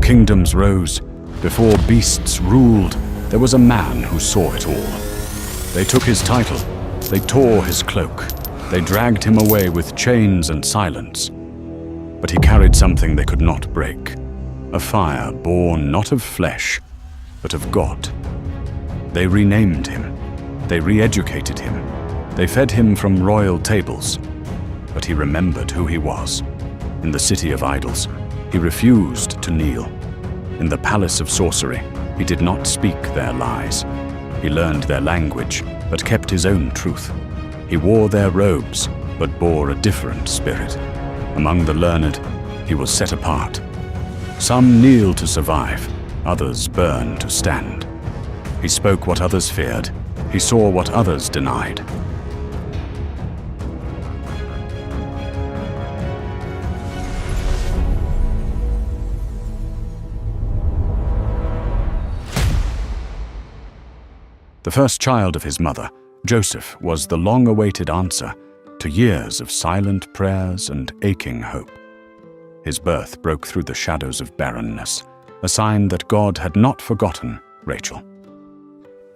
kingdoms rose, before beasts ruled, there was a man who saw it all. They took his title, they tore his cloak, they dragged him away with chains and silence. But he carried something they could not break, a fire born not of flesh, but of God. They renamed him, they re-educated him, they fed him from royal tables. But he remembered who he was. In the city of idols, he refused to kneel. In the palace of sorcery, he did not speak their lies. He learned their language, but kept his own truth. He wore their robes, but bore a different spirit. Among the learned, he was set apart. Some kneel to survive, others burn to stand. He spoke what others feared. He saw what others denied. The first child of his mother, Joseph, was the long-awaited answer to years of silent prayers and aching hope. His birth broke through the shadows of barrenness, a sign that God had not forgotten Rachel.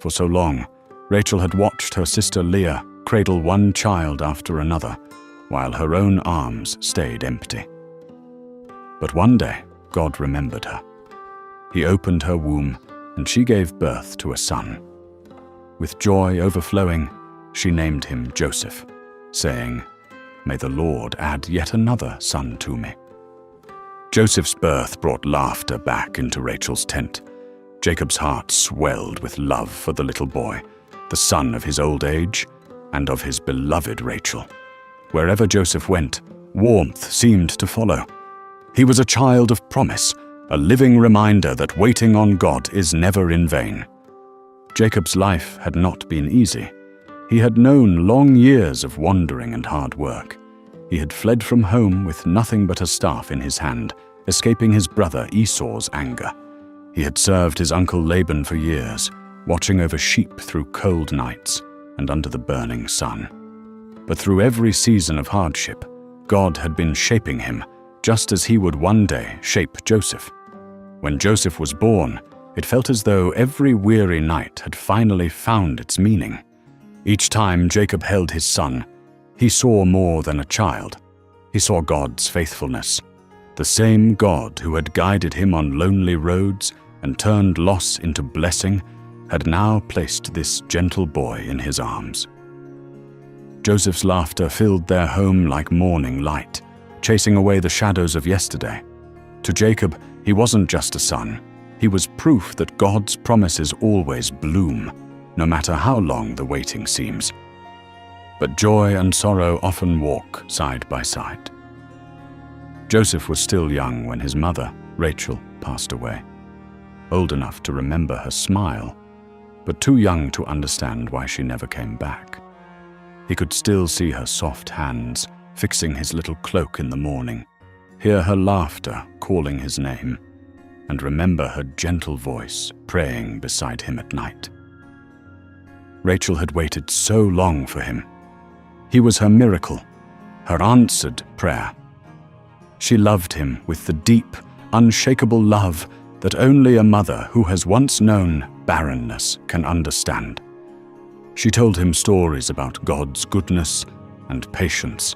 For so long, Rachel had watched her sister Leah cradle one child after another, while her own arms stayed empty. But one day, God remembered her. He opened her womb, and she gave birth to a son. With joy overflowing, she named him Joseph, saying, "May the Lord add yet another son to me." Joseph's birth brought laughter back into Rachel's tent. Jacob's heart swelled with love for the little boy, the son of his old age and of his beloved Rachel. Wherever Joseph went, warmth seemed to follow. He was a child of promise, a living reminder that waiting on God is never in vain. Jacob's life had not been easy. He had known long years of wandering and hard work. He had fled from home with nothing but a staff in his hand, escaping his brother Esau's anger. He had served his uncle Laban for years, watching over sheep through cold nights and under the burning sun. But through every season of hardship, God had been shaping him, just as he would one day shape Joseph. When Joseph was born, it felt as though every weary night had finally found its meaning. Each time Jacob held his son, he saw more than a child. He saw God's faithfulness. The same God who had guided him on lonely roads and turned loss into blessing had now placed this gentle boy in his arms. Joseph's laughter filled their home like morning light, chasing away the shadows of yesterday. To Jacob, he wasn't just a son. He was proof that God's promises always bloom, no matter how long the waiting seems. But joy and sorrow often walk side by side. Joseph was still young when his mother, Rachel, passed away. Old enough to remember her smile, but too young to understand why she never came back. He could still see her soft hands fixing his little cloak in the morning, hear her laughter calling his name, and remember her gentle voice praying beside him at night. Rachel had waited so long for him. He was her miracle, her answered prayer. She loved him with the deep, unshakable love that only a mother who has once known barrenness can understand. She told him stories about God's goodness and patience,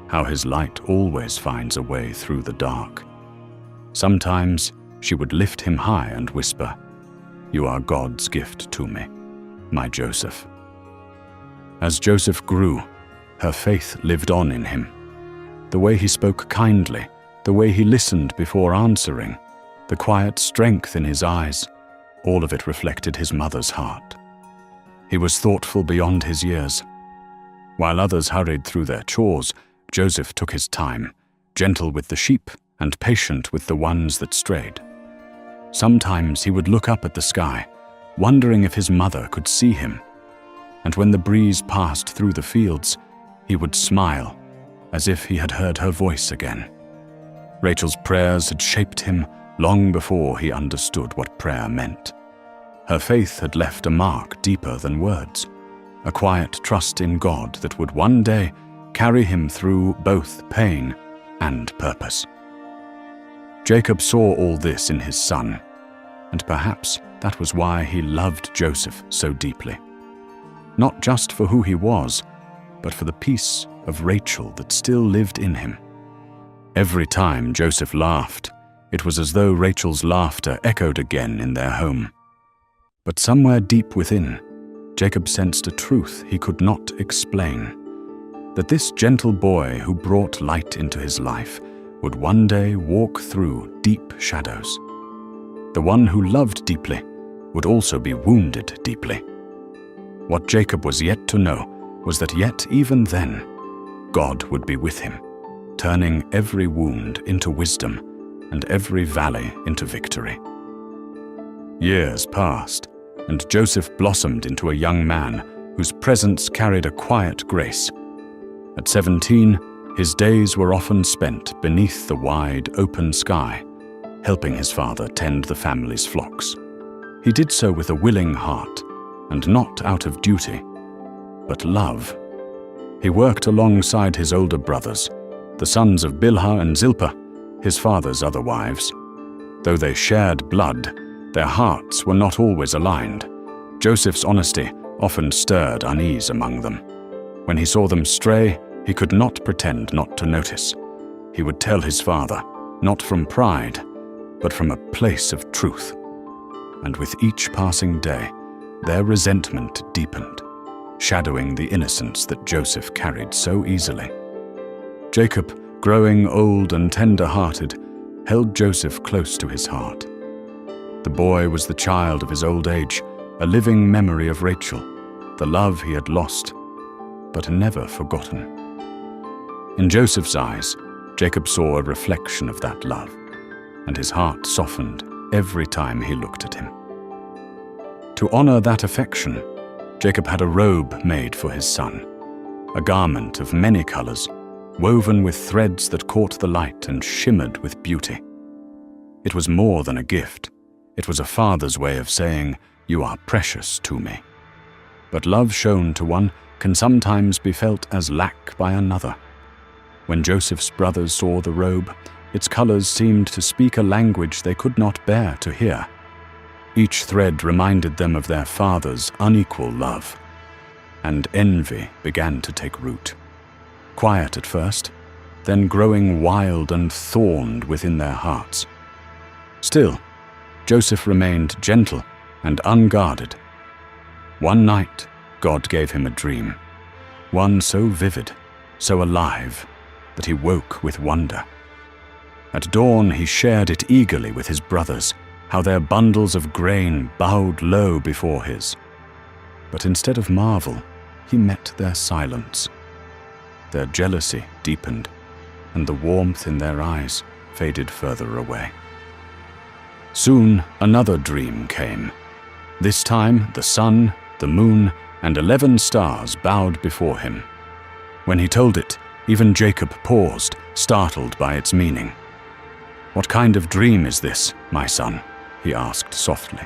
how his light always finds a way through the dark. Sometimes she would lift him high and whisper, "You are God's gift to me, my Joseph." As Joseph grew, her faith lived on in him. The way he spoke kindly, the way he listened before answering, the quiet strength in his eyes, all of it reflected his mother's heart. He was thoughtful beyond his years. While others hurried through their chores, Joseph took his time, gentle with the sheep and patient with the ones that strayed. Sometimes he would look up at the sky, wondering if his mother could see him. And when the breeze passed through the fields, he would smile, as if he had heard her voice again. Rachel's prayers had shaped him long before he understood what prayer meant. Her faith had left a mark deeper than words, a quiet trust in God that would one day carry him through both pain and purpose. Jacob saw all this in his son, and perhaps that was why he loved Joseph so deeply. Not just for who he was, but for the peace of Rachel that still lived in him. Every time Joseph laughed, it was as though Rachel's laughter echoed again in their home. But somewhere deep within, Jacob sensed a truth he could not explain, that this gentle boy who brought light into his life would one day walk through deep shadows. The one who loved deeply would also be wounded deeply. What Jacob was yet to know was that yet even then, God would be with him, turning every wound into wisdom and every valley into victory. Years passed, and Joseph blossomed into a young man whose presence carried a quiet grace. At 17, his days were often spent beneath the wide, open sky, helping his father tend the family's flocks. He did so with a willing heart, and not out of duty, but love. He worked alongside his older brothers, the sons of Bilhah and Zilpah, his father's other wives. Though they shared blood, their hearts were not always aligned. Joseph's honesty often stirred unease among them. When he saw them stray, he could not pretend not to notice. He would tell his father, not from pride, but from a place of truth. And with each passing day, their resentment deepened, shadowing the innocence that Joseph carried so easily. Jacob, growing old and tender-hearted, held Joseph close to his heart. The boy was the child of his old age, a living memory of Rachel, the love he had lost, but never forgotten. In Joseph's eyes, Jacob saw a reflection of that love, and his heart softened every time he looked at him. To honor that affection, Jacob had a robe made for his son, a garment of many colors, woven with threads that caught the light and shimmered with beauty. It was more than a gift. It was a father's way of saying, "You are precious to me." But love shown to one can sometimes be felt as lack by another. When Joseph's brothers saw the robe, its colors seemed to speak a language they could not bear to hear. Each thread reminded them of their father's unequal love, and envy began to take root. Quiet at first, then growing wild and thorned within their hearts. Still, Joseph remained gentle and unguarded. One night, God gave him a dream, one so vivid, so alive, that he woke with wonder. At dawn, he shared it eagerly with his brothers, how their bundles of grain bowed low before his. But instead of marvel, he met their silence. Their jealousy deepened, and the warmth in their eyes faded further away. Soon another dream came. This time the sun, the moon, and 11 stars bowed before him. When he told it, even Jacob paused, startled by its meaning. "What kind of dream is this, my son?" he asked softly.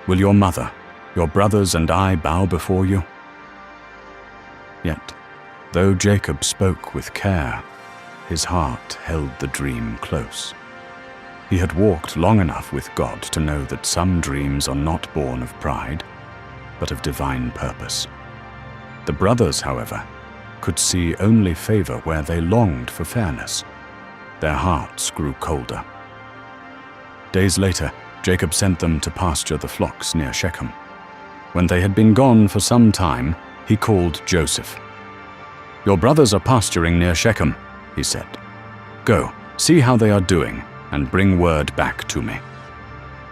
"Will your mother, your brothers, and I bow before you?" Yet, though Jacob spoke with care, his heart held the dream close. He had walked long enough with God to know that some dreams are not born of pride, but of divine purpose. The brothers, however, could see only favor where they longed for fairness. Their hearts grew colder. Days later, Jacob sent them to pasture the flocks near Shechem. When they had been gone for some time, he called Joseph. "Your brothers are pasturing near Shechem," he said. "Go, see how they are doing, and bring word back to me."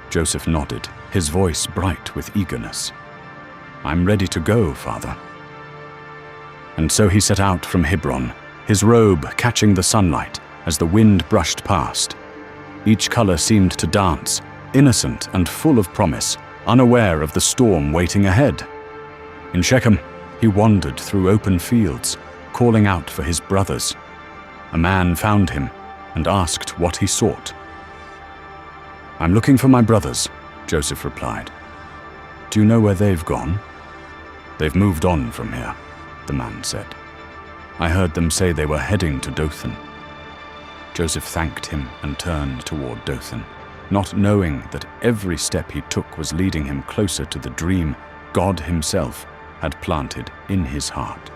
Joseph nodded, his voice bright with eagerness. "I'm ready to go, Father." And so he set out from Hebron, his robe catching the sunlight as the wind brushed past. Each color seemed to dance, innocent and full of promise, unaware of the storm waiting ahead. In Shechem, he wandered through open fields, calling out for his brothers. A man found him and asked what he sought. "I'm looking for my brothers," Joseph replied. "Do you know where they've gone?" "They've moved on from here," the man said. "I heard them say they were heading to Dothan." Joseph thanked him and turned toward Dothan, not knowing that every step he took was leading him closer to the dream God himself had planted in his heart.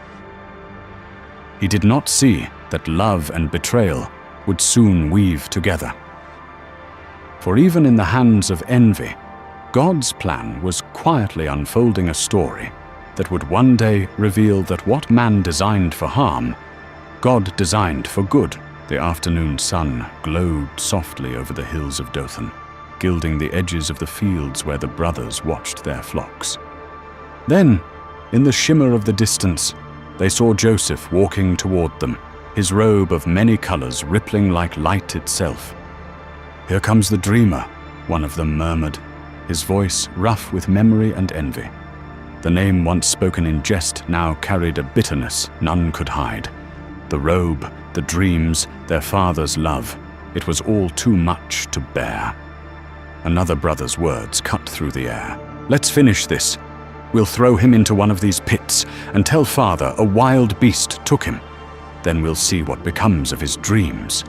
He did not see that love and betrayal would soon weave together. For even in the hands of envy, God's plan was quietly unfolding a story that would one day reveal that what man designed for harm, God designed for good. The afternoon sun glowed softly over the hills of Dothan, gilding the edges of the fields where the brothers watched their flocks. Then, in the shimmer of the distance, they saw Joseph walking toward them, his robe of many colors rippling like light itself. "Here comes the dreamer," one of them murmured, his voice rough with memory and envy. The name once spoken in jest now carried a bitterness none could hide. The robe, the dreams, their father's love, it was all too much to bear. Another brother's words cut through the air. "Let's finish this. We'll throw him into one of these pits and tell father a wild beast took him. Then we'll see what becomes of his dreams."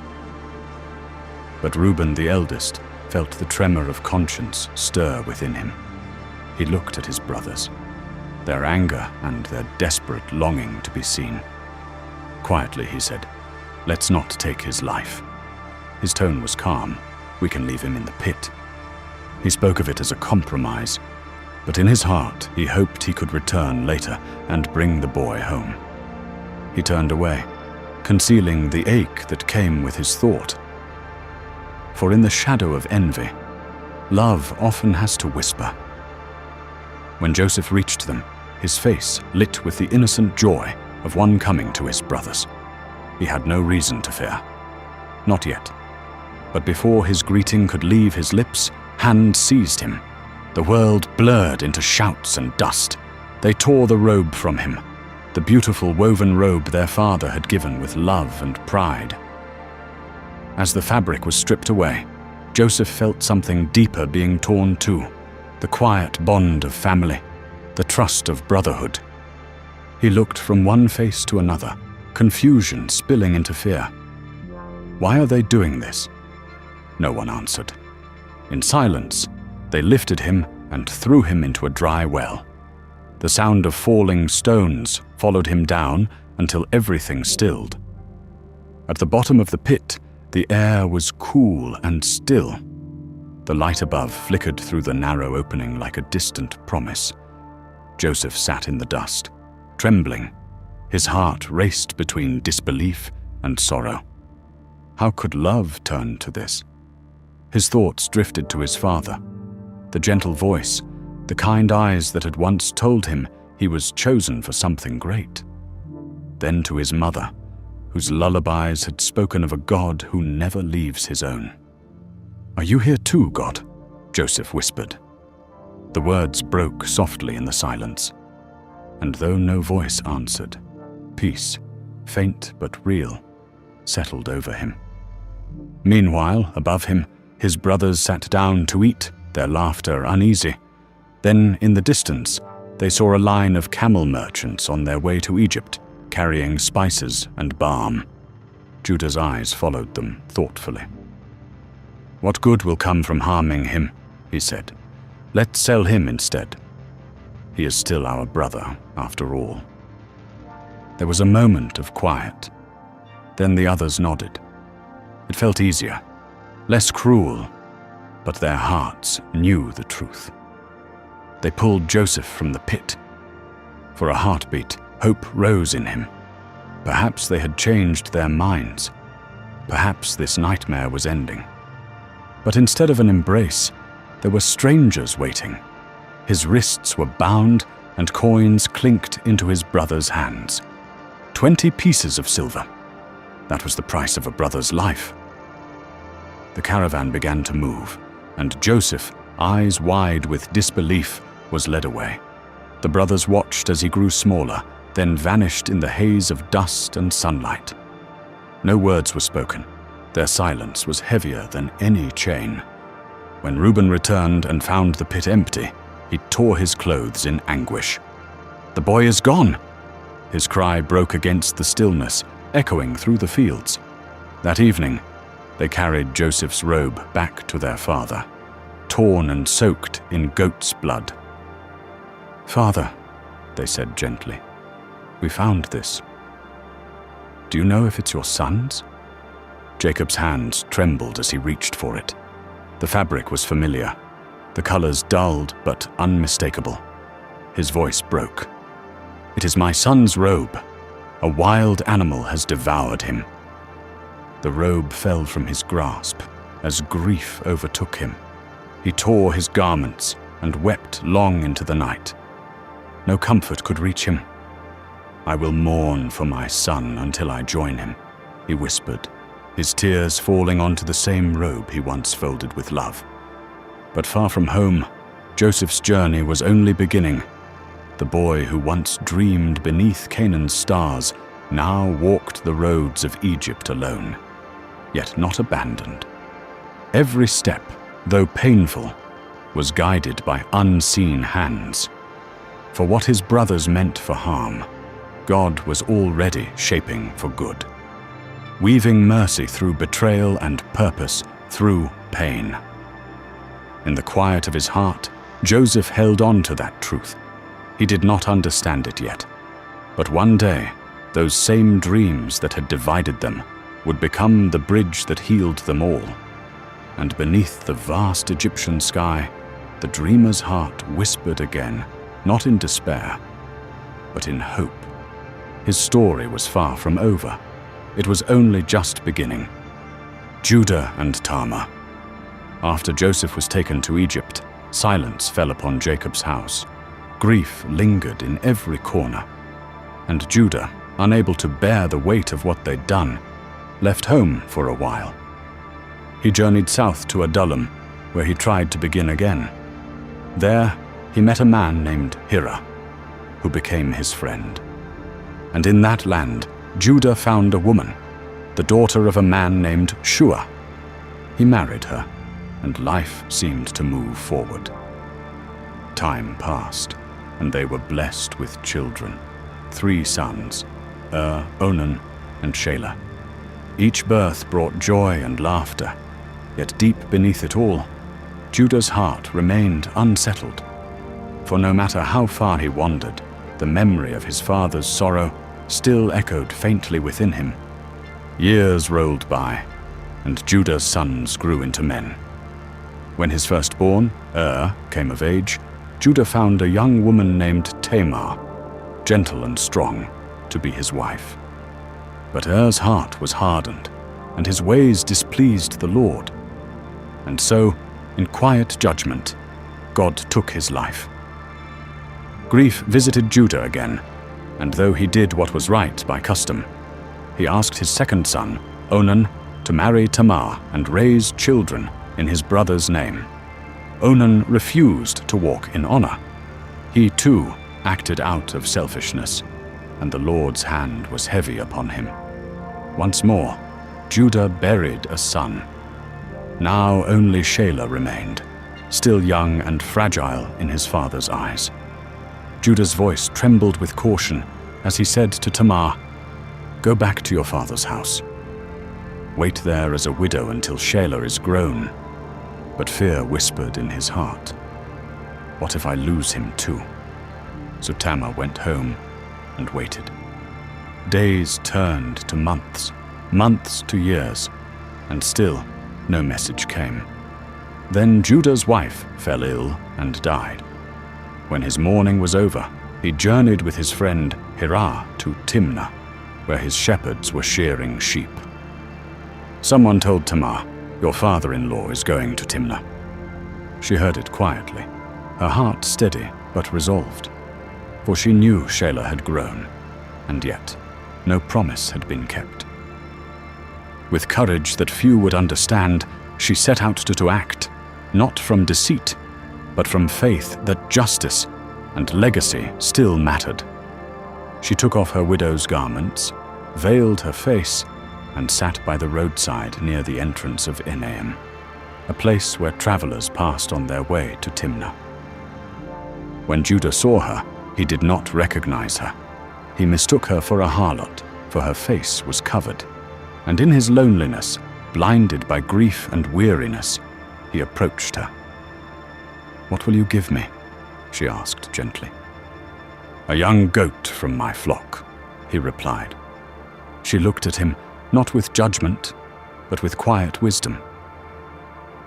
But Reuben, the eldest, felt the tremor of conscience stir within him. He looked at his brothers, their anger and their desperate longing to be seen. Quietly he said, "Let's not take his life." His tone was calm. "We can leave him in the pit." He spoke of it as a compromise, but in his heart he hoped he could return later and bring the boy home. He turned away, concealing the ache that came with his thought. For in the shadow of envy, love often has to whisper. When Joseph reached them, his face lit with the innocent joy of one coming to his brothers. He had no reason to fear. Not yet. But before his greeting could leave his lips, hands seized him. The world blurred into shouts and dust. They tore the robe from him, the beautiful woven robe their father had given with love and pride. As the fabric was stripped away, Joseph felt something deeper being torn too, the quiet bond of family, the trust of brotherhood. He looked from one face to another, confusion spilling into fear. Why are they doing this? No one answered. In silence, they lifted him and threw him into a dry well. The sound of falling stones followed him down until everything stilled. At the bottom of the pit, the air was cool and still. The light above flickered through the narrow opening like a distant promise. Joseph sat in the dust, trembling. His heart raced between disbelief and sorrow. How could love turn to this? His thoughts drifted to his father, the gentle voice, the kind eyes that had once told him he was chosen for something great. Then to his mother, whose lullabies had spoken of a God who never leaves his own. "Are you here too, God?" Joseph whispered. The words broke softly in the silence, and though no voice answered, peace, faint but real, settled over him. Meanwhile, above him, his brothers sat down to eat, their laughter uneasy. Then, in the distance, they saw a line of camel merchants on their way to Egypt, carrying spices and balm. Judah's eyes followed them thoughtfully. "What good will come from harming him?" he said. "Let's sell him instead. He is still our brother, after all." There was a moment of quiet. Then the others nodded. It felt easier, less cruel, but their hearts knew the truth. They pulled Joseph from the pit. For a heartbeat, hope rose in him. Perhaps they had changed their minds. Perhaps this nightmare was ending. But instead of an embrace, there were strangers waiting. His wrists were bound and coins clinked into his brother's hands. 20 pieces of silver. That was the price of a brother's life. The caravan began to move, and Joseph, eyes wide with disbelief, was led away. The brothers watched as he grew smaller, then vanished in the haze of dust and sunlight. No words were spoken. Their silence was heavier than any chain. When Reuben returned and found the pit empty, he tore his clothes in anguish. "The boy is gone!" His cry broke against the stillness, echoing through the fields. That evening, They carried Joseph's robe back to their father, torn and soaked in goat's blood. "Father," they said gently, "we found this. Do you know if it's your son's?" Jacob's hands trembled as he reached for it. The fabric was familiar, the colors dulled but unmistakable. His voice broke. "It is my son's robe. A wild animal has devoured him." The robe fell from his grasp as grief overtook him. He tore his garments and wept long into the night. No comfort could reach him. "I will mourn for my son until I join him," he whispered, his tears falling onto the same robe he once folded with love. But far from home, Joseph's journey was only beginning. The boy who once dreamed beneath Canaan's stars now walked the roads of Egypt alone, yet not abandoned. Every step, though painful, was guided by unseen hands. For what his brothers meant for harm, God was already shaping for good, weaving mercy through betrayal and purpose through pain. In the quiet of his heart, Joseph held on to that truth. He did not understand it yet, but one day, those same dreams that had divided them would become the bridge that healed them all. And beneath the vast Egyptian sky, the dreamer's heart whispered again, not in despair, but in hope. His story was far from over. It was only just beginning. Judah and Tamar. After Joseph was taken to Egypt, silence fell upon Jacob's house. Grief lingered in every corner. And Judah, unable to bear the weight of what they'd done, left home for a while. He journeyed south to Adullam, where he tried to begin again. There, he met a man named Hira, who became his friend. And in that land, Judah found a woman, the daughter of a man named Shua. He married her, and life seemed to move forward. Time passed, and they were blessed with children, 3 sons, Onan, and Shelah. Each birth brought joy and laughter, yet deep beneath it all, Judah's heart remained unsettled. For no matter how far he wandered, the memory of his father's sorrow still echoed faintly within him. Years rolled by, and Judah's sons grew into men. When his firstborn, came of age, Judah found a young woman named Tamar, gentle and strong, to be his wife. But Er's heart was hardened, and his ways displeased the Lord. And so, in quiet judgment, God took his life. Grief visited Judah again, and though he did what was right by custom, he asked his second son, Onan, to marry Tamar and raise children in his brother's name. Onan refused to walk in honor. He too acted out of selfishness, and the Lord's hand was heavy upon him. Once more, Judah buried a son. Now only Shelah remained, still young and fragile in his father's eyes. Judah's voice trembled with caution as he said to Tamar, "Go back to your father's house. Wait there as a widow until Shelah is grown." But fear whispered in his heart, "What if I lose him too?" So Tamar went home and waited. Days turned to months, months to years, and still no message came. Then Judah's wife fell ill and died. When his mourning was over, he journeyed with his friend Hira to Timnah, where his shepherds were shearing sheep. Someone told Tamar, "Your father-in-law is going to Timnah." She heard it quietly, her heart steady but resolved, for she knew Shelah had grown, and yet no promise had been kept. With courage that few would understand, she set out to act, not from deceit, but from faith that justice and legacy still mattered. She took off her widow's garments, veiled her face, and sat by the roadside near the entrance of Enaim, a place where travelers passed on their way to Timnah. When Judah saw her, he did not recognize her. He mistook her for a harlot, for her face was covered, and in his loneliness, blinded by grief and weariness, he approached her. "What will you give me?" she asked gently. "A young goat from my flock," he replied. She looked at him, not with judgment, but with quiet wisdom.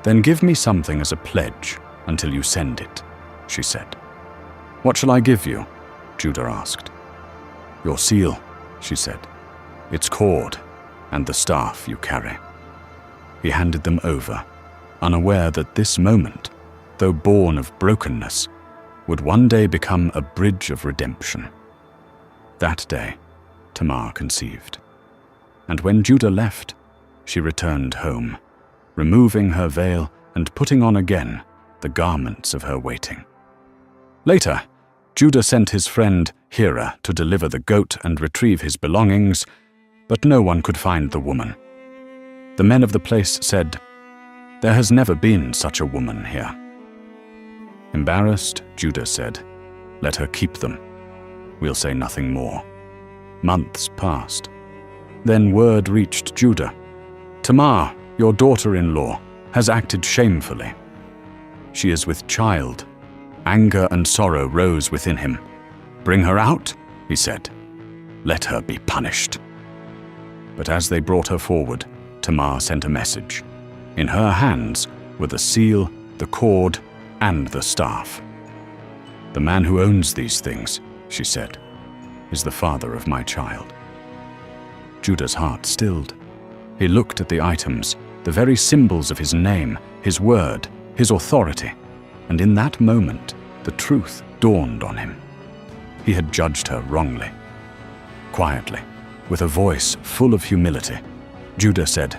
"Then give me something as a pledge until you send it," she said. "What shall I give you?" Judah asked. "Your seal," she said, "its cord, and the staff you carry." He handed them over, unaware that this moment, though born of brokenness, would one day become a bridge of redemption. That day, Tamar conceived. And when Judah left, she returned home, removing her veil and putting on again the garments of her waiting. Later, Judah sent his friend Hira to deliver the goat and retrieve his belongings, but no one could find the woman. The men of the place said, "There has never been such a woman here." Embarrassed, Judah said, "Let her keep them. We'll say nothing more." Months passed. Then word reached Judah. "Tamar, your daughter-in-law, has acted shamefully. She is with child." Anger and sorrow rose within him. "Bring her out," he said. "Let her be punished." But as they brought her forward, Tamar sent a message. In her hands were the seal, the cord, and the staff. "The man who owns these things," she said, "is the father of my child." Judah's heart stilled. He looked at the items, the very symbols of his name, his word, his authority, and in that moment, the truth dawned on him. He had judged her wrongly. Quietly, with a voice full of humility, Judah said,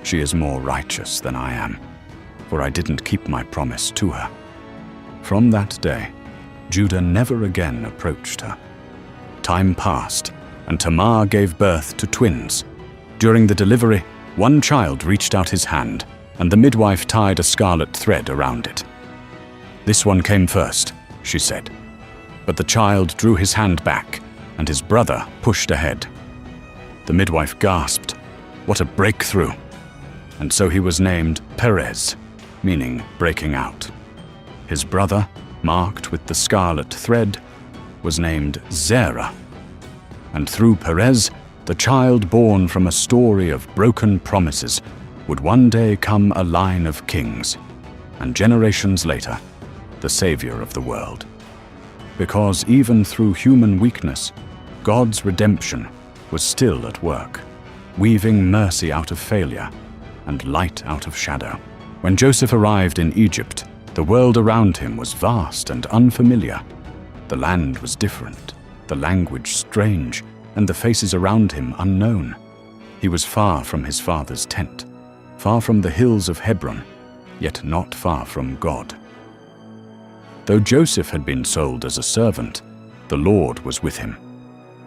"She is more righteous than I am, for I didn't keep my promise to her." From that day, Judah never again approached her. Time passed, and Tamar gave birth to twins. During the delivery, one child reached out his hand, and the midwife tied a scarlet thread around it. "This one came first," she said. But the child drew his hand back, and his brother pushed ahead. The midwife gasped, "What a breakthrough!" And so he was named Perez, meaning breaking out. His brother, marked with the scarlet thread, was named Zerah. And through Perez, the child born from a story of broken promises would one day come a line of kings, and generations later, the Savior of the world. Because even through human weakness, God's redemption was still at work, weaving mercy out of failure and light out of shadow. When Joseph arrived in Egypt, the world around him was vast and unfamiliar. The land was different, the language strange, and the faces around him unknown. He was far from his father's tent, far from the hills of Hebron, yet not far from God. Though Joseph had been sold as a servant, the Lord was with him.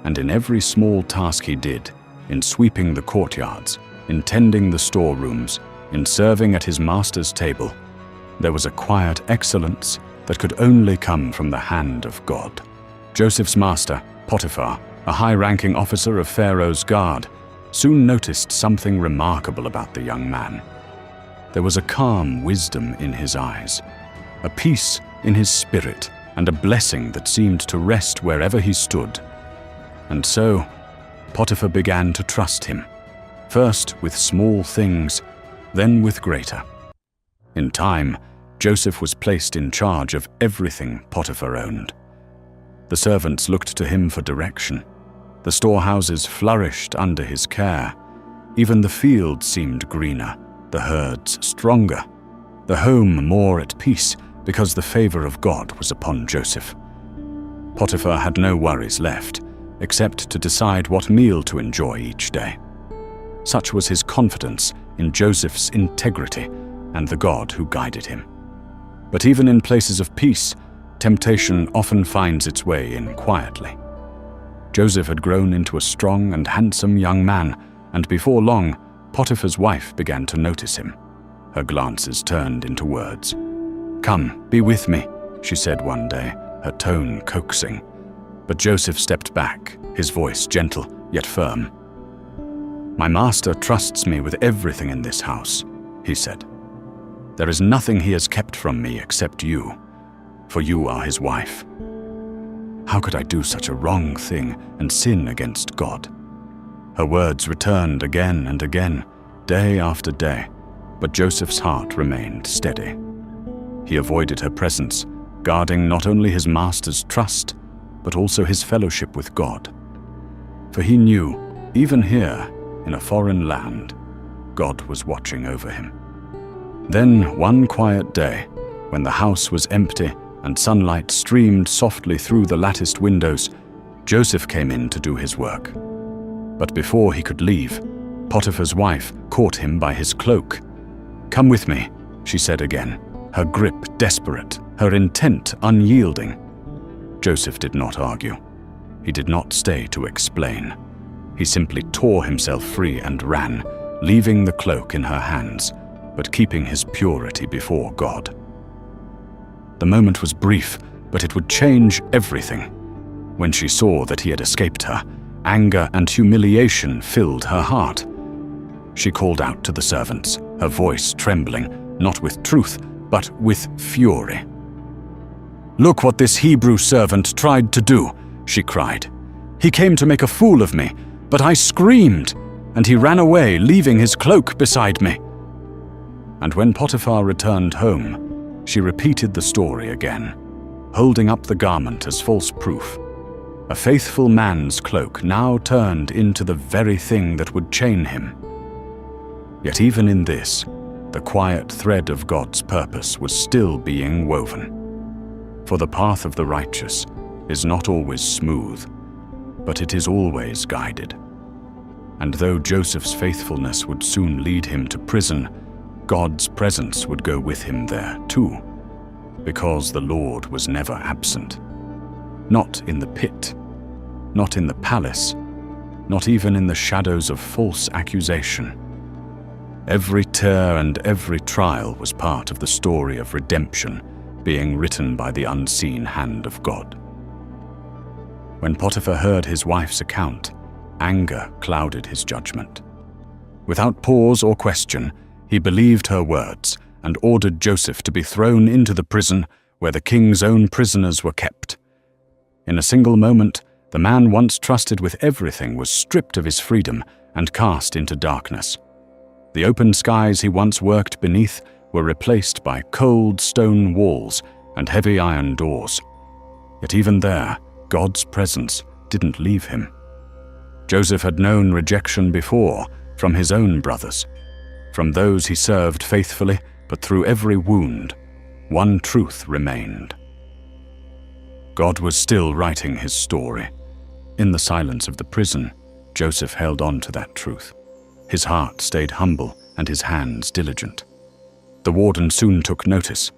And in every small task he did, in sweeping the courtyards, in tending the storerooms, in serving at his master's table, there was a quiet excellence that could only come from the hand of God. Joseph's master, Potiphar, a high-ranking officer of Pharaoh's guard, soon noticed something remarkable about the young man. There was a calm wisdom in his eyes, a peace in his spirit, and a blessing that seemed to rest wherever he stood. And so, Potiphar began to trust him, first with small things, then with greater. In time, Joseph was placed in charge of everything Potiphar owned. The servants looked to him for direction. The storehouses flourished under his care. Even the fields seemed greener, the herds stronger, the home more at peace, because the favor of God was upon Joseph. Potiphar had no worries left, except to decide what meal to enjoy each day. Such was his confidence in Joseph's integrity and the God who guided him. But even in places of peace, temptation often finds its way in quietly. Joseph had grown into a strong and handsome young man, and before long, Potiphar's wife began to notice him. Her glances turned into words. "Come, be with me," she said one day, her tone coaxing. But Joseph stepped back, his voice gentle yet firm. "My master trusts me with everything in this house," he said. "There is nothing he has kept from me except you, for you are his wife. How could I do such a wrong thing and sin against God?" Her words returned again and again, day after day, but Joseph's heart remained steady. He avoided her presence, guarding not only his master's trust, but also his fellowship with God. For he knew, even here, in a foreign land, God was watching over him. Then, one quiet day, when the house was empty and sunlight streamed softly through the latticed windows, Joseph came in to do his work. But before he could leave, Potiphar's wife caught him by his cloak. "Come with me," she said again, her grip desperate, her intent unyielding. Joseph did not argue. He did not stay to explain. He simply tore himself free and ran, leaving the cloak in her hands, but keeping his purity before God. The moment was brief, but it would change everything. When she saw that he had escaped her, anger and humiliation filled her heart. She called out to the servants, her voice trembling, not with truth, but with fury. "Look what this Hebrew servant tried to do," she cried. "He came to make a fool of me, but I screamed, and he ran away, leaving his cloak beside me." And when Potiphar returned home, she repeated the story again, holding up the garment as false proof. A faithful man's cloak now turned into the very thing that would chain him. Yet even in this, the quiet thread of God's purpose was still being woven. For the path of the righteous is not always smooth, but it is always guided. And though Joseph's faithfulness would soon lead him to prison, God's presence would go with him there too, because the Lord was never absent. Not in the pit, not in the palace, not even in the shadows of false accusation. Every tear and every trial was part of the story of redemption being written by the unseen hand of God. When Potiphar heard his wife's account, anger clouded his judgment. Without pause or question, he believed her words and ordered Joseph to be thrown into the prison where the king's own prisoners were kept. In a single moment, the man once trusted with everything was stripped of his freedom and cast into darkness. The open skies he once worked beneath were replaced by cold stone walls and heavy iron doors. Yet even there, God's presence didn't leave him. Joseph had known rejection before from his own brothers, from those he served faithfully, but through every wound, one truth remained. God was still writing his story. In the silence of the prison, Joseph held on to that truth. His heart stayed humble and his hands diligent. The warden soon took notice.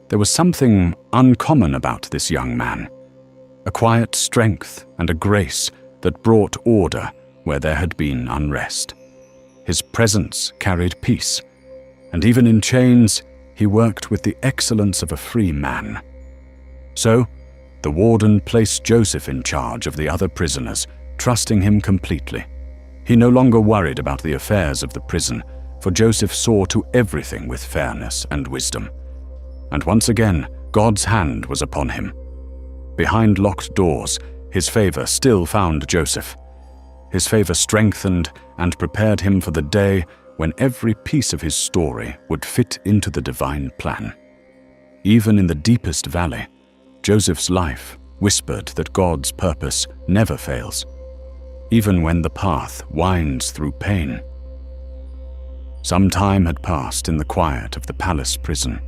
There was something uncommon about this young man, a quiet strength and a grace that brought order where there had been unrest. His presence carried peace, and even in chains, he worked with the excellence of a free man. So, the warden placed Joseph in charge of the other prisoners, trusting him completely. He no longer worried about the affairs of the prison, for Joseph saw to everything with fairness and wisdom. And once again, God's hand was upon him. Behind locked doors, his favor still found Joseph. His favor strengthened and prepared him for the day when every piece of his story would fit into the divine plan. Even in the deepest valley, Joseph's life whispered that God's purpose never fails, even when the path winds through pain. Some time had passed in the quiet of the palace prison.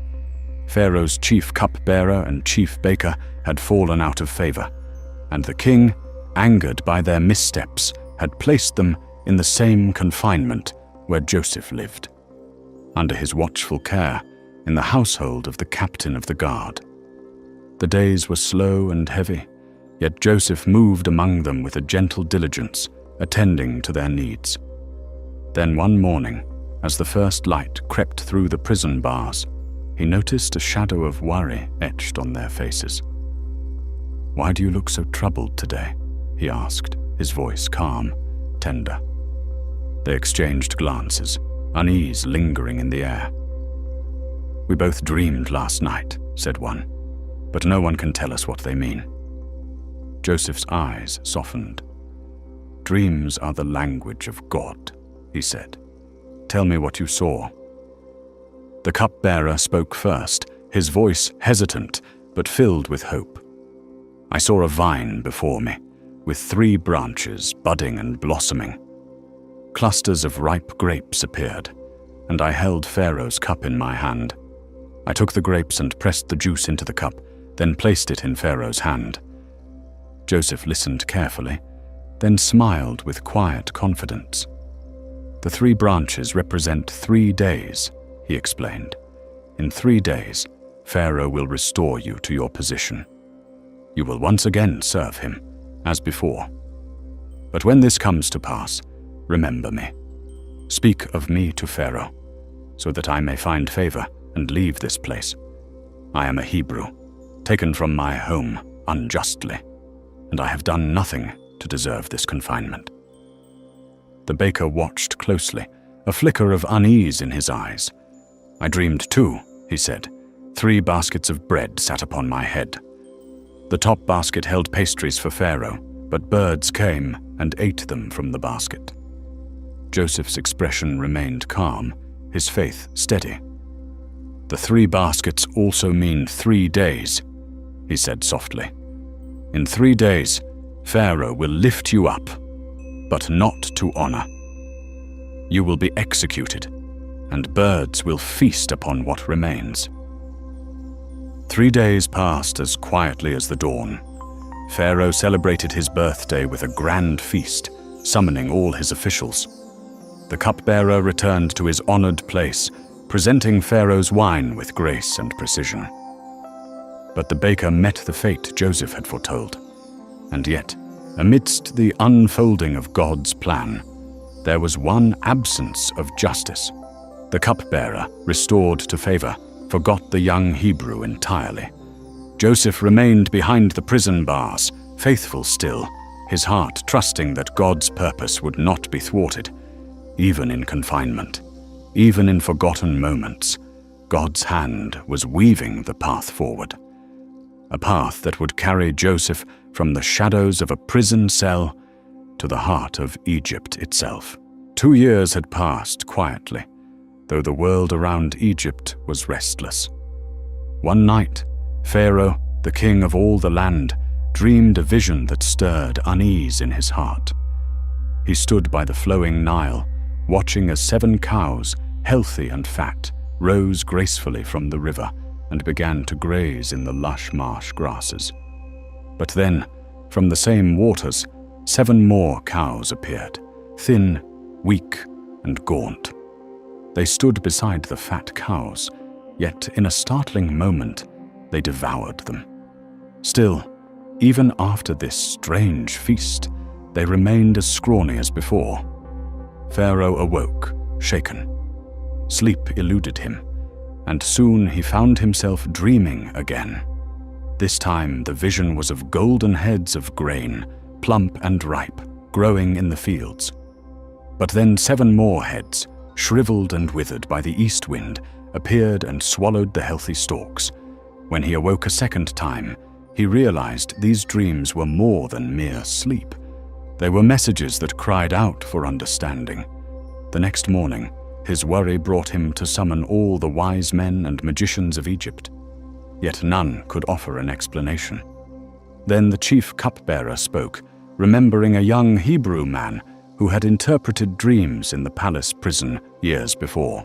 Pharaoh's chief cupbearer and chief baker had fallen out of favor, and the king, angered by their missteps, had placed them in the same confinement where Joseph lived, under his watchful care in the household of the captain of the guard. The days were slow and heavy, yet Joseph moved among them with a gentle diligence, attending to their needs. Then one morning, as the first light crept through the prison bars, he noticed a shadow of worry etched on their faces. "Why do you look so troubled today?" he asked, his voice calm, tender. They exchanged glances, unease lingering in the air. "We both dreamed last night," said one, "but no one can tell us what they mean." Joseph's eyes softened. "Dreams are the language of God," he said. "Tell me what you saw." The cupbearer spoke first, his voice hesitant but filled with hope. "I saw a vine before me, with 3 branches budding and blossoming. Clusters of ripe grapes appeared, and I held Pharaoh's cup in my hand. I took the grapes and pressed the juice into the cup, then placed it in Pharaoh's hand." Joseph listened carefully, then smiled with quiet confidence. "The 3 branches represent 3 days," he explained. "In 3 days, Pharaoh will restore you to your position. You will once again serve him, as before. But when this comes to pass, remember me. Speak of me to Pharaoh, so that I may find favor and leave this place. I am a Hebrew, taken from my home unjustly, and I have done nothing to deserve this confinement." The baker watched closely, a flicker of unease in his eyes. "I dreamed too," he said. 3 baskets of bread sat upon my head. The top basket held pastries for Pharaoh, but birds came and ate them from the basket." Joseph's expression remained calm, his faith steady. "The 3 baskets also mean 3 days," he said softly. "In 3 days, Pharaoh will lift you up, but not to honor. You will be executed, and birds will feast upon what remains." 3 days passed as quietly as the dawn. Pharaoh celebrated his birthday with a grand feast, summoning all his officials. The cupbearer returned to his honored place, presenting Pharaoh's wine with grace and precision. But the baker met the fate Joseph had foretold. And yet, amidst the unfolding of God's plan, there was one absence of justice. The cupbearer, restored to favor, forgot the young Hebrew entirely. Joseph remained behind the prison bars, faithful still, his heart trusting that God's purpose would not be thwarted. Even in confinement, even in forgotten moments, God's hand was weaving the path forward. A path that would carry Joseph from the shadows of a prison cell to the heart of Egypt itself. 2 years had passed quietly, though the world around Egypt was restless. One night, Pharaoh, the king of all the land, dreamed a vision that stirred unease in his heart. He stood by the flowing Nile, watching as 7 cows, healthy and fat, rose gracefully from the river and began to graze in the lush marsh grasses. But then, from the same waters, 7 more cows appeared, thin, weak, and gaunt. They stood beside the fat cows, yet in a startling moment, they devoured them. Still, even after this strange feast, they remained as scrawny as before. Pharaoh awoke, shaken. Sleep eluded him, and soon he found himself dreaming again. This time the vision was of golden heads of grain, plump and ripe, growing in the fields. But then 7 more heads, shriveled and withered by the east wind, appeared and swallowed the healthy stalks. When he awoke a second time, he realized these dreams were more than mere sleep. They were messages that cried out for understanding. The next morning, his worry brought him to summon all the wise men and magicians of Egypt. Yet none could offer an explanation. Then the chief cupbearer spoke, remembering a young Hebrew man who had interpreted dreams in the palace prison years before.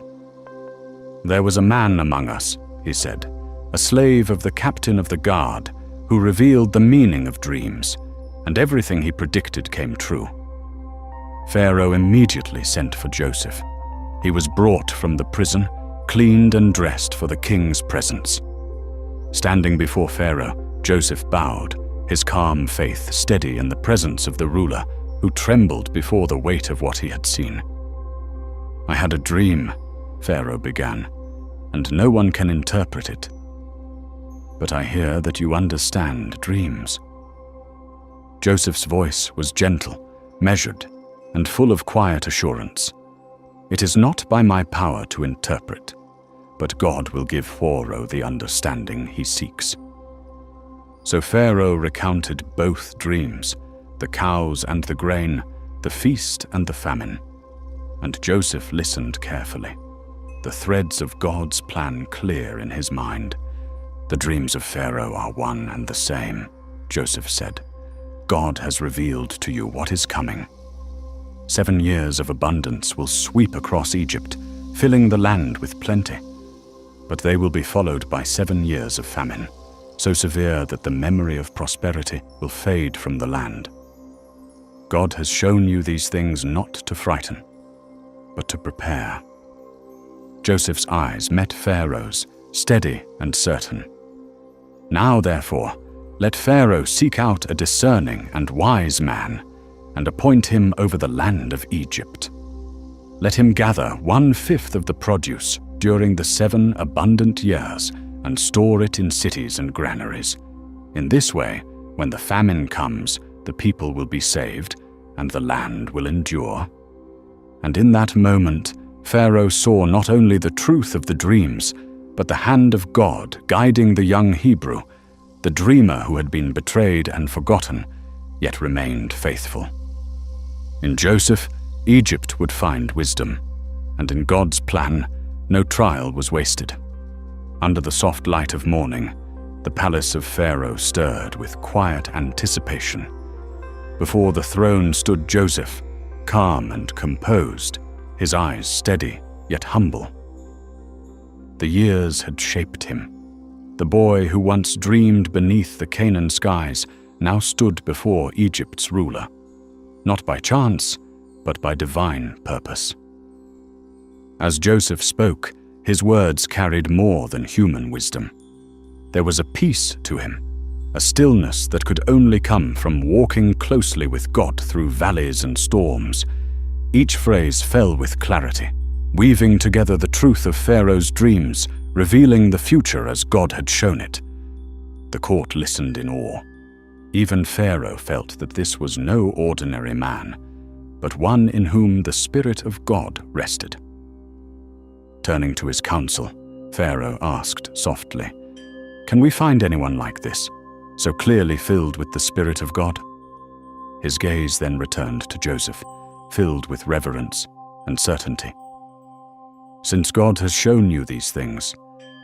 "There was a man among us," he said, "a slave of the captain of the guard, who revealed the meaning of dreams, and everything he predicted came true." Pharaoh immediately sent for Joseph. He was brought from the prison, cleaned and dressed for the king's presence. Standing before Pharaoh, Joseph bowed, his calm faith steady in the presence of the ruler, who trembled before the weight of what he had seen. "I had a dream," Pharaoh began, "and no one can interpret it. But I hear that you understand dreams." Joseph's voice was gentle, measured, and full of quiet assurance. It is not by my power to interpret, but God will give Pharaoh the understanding he seeks. So Pharaoh recounted both dreams, the cows and the grain, the feast and the famine. And Joseph listened carefully, the threads of God's plan clear in his mind. The dreams of Pharaoh are one and the same, Joseph said. God has revealed to you what is coming. 7 years of abundance will sweep across Egypt, filling the land with plenty. But they will be followed by 7 years of famine, so severe that the memory of prosperity will fade from the land. God has shown you these things not to frighten, but to prepare. Joseph's eyes met Pharaoh's, steady and certain. Now, therefore, let Pharaoh seek out a discerning and wise man, and appoint him over the land of Egypt. Let him gather 1/5 of the produce during the 7 abundant years, and store it in cities and granaries. In this way, when the famine comes, the people will be saved, and the land will endure. And in that moment, Pharaoh saw not only the truth of the dreams, but the hand of God guiding the young Hebrew, the dreamer who had been betrayed and forgotten, yet remained faithful. In Joseph, Egypt would find wisdom, and in God's plan, no trial was wasted. Under the soft light of morning, the palace of Pharaoh stirred with quiet anticipation. Before the throne stood Joseph, calm and composed, his eyes steady yet humble. The years had shaped him. The boy who once dreamed beneath the Canaan skies now stood before Egypt's ruler, not by chance, but by divine purpose. As Joseph spoke, his words carried more than human wisdom. There was a peace to him, a stillness that could only come from walking closely with God through valleys and storms. Each phrase fell with clarity, weaving together the truth of Pharaoh's dreams, revealing the future as God had shown it. The court listened in awe. Even Pharaoh felt that this was no ordinary man, but one in whom the Spirit of God rested. Turning to his council, Pharaoh asked softly, "Can we find anyone like this, so clearly filled with the Spirit of God?" His gaze then returned to Joseph, filled with reverence and certainty. "Since God has shown you these things,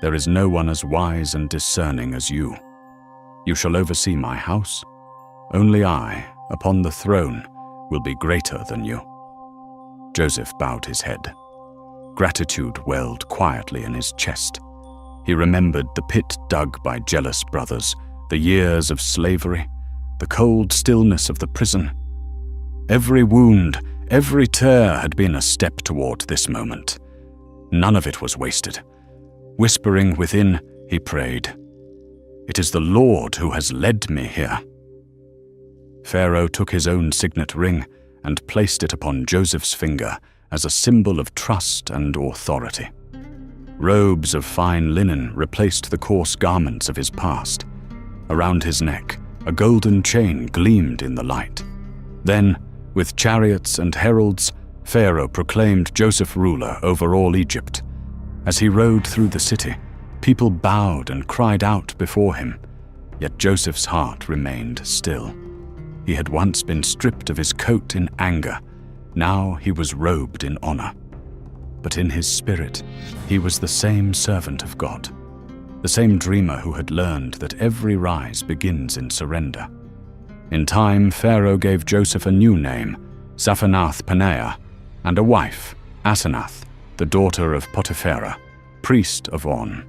there is no one as wise and discerning as you. You shall oversee my house. Only I, upon the throne, will be greater than you." Joseph bowed his head. Gratitude welled quietly in his chest. He remembered the pit dug by jealous brothers, the years of slavery, the cold stillness of the prison. Every wound, every tear had been a step toward this moment. None of it was wasted. Whispering within, he prayed, "It is the Lord who has led me here." Pharaoh took his own signet ring and placed it upon Joseph's finger as a symbol of trust and authority. Robes of fine linen replaced the coarse garments of his past. Around his neck, a golden chain gleamed in the light. Then, with chariots and heralds, Pharaoh proclaimed Joseph ruler over all Egypt. As he rode through the city, people bowed and cried out before him, yet Joseph's heart remained still. He had once been stripped of his coat in anger. Now he was robed in honor. But in his spirit, he was the same servant of God, the same dreamer who had learned that every rise begins in surrender. In time, Pharaoh gave Joseph a new name, Zaphenath-Paneah, and a wife, Asenath, the daughter of Potipherah, priest of On.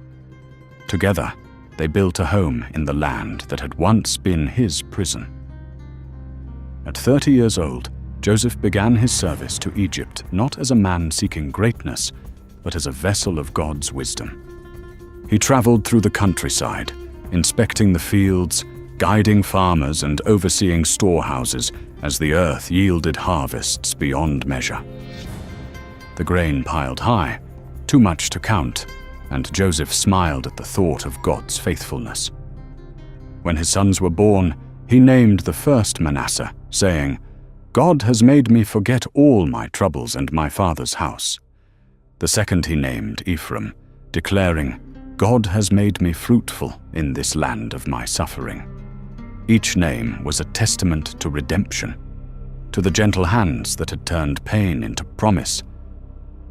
Together, they built a home in the land that had once been his prison. At 30 years old, Joseph began his service to Egypt not as a man seeking greatness, but as a vessel of God's wisdom. He traveled through the countryside, inspecting the fields, guiding farmers and overseeing storehouses as the earth yielded harvests beyond measure. The grain piled high, too much to count, and Joseph smiled at the thought of God's faithfulness. When his sons were born, he named the first Manasseh, saying, God has made me forget all my troubles and my father's house. The second he named Ephraim, declaring, God has made me fruitful in this land of my suffering. Each name was a testament to redemption, to the gentle hands that had turned pain into promise.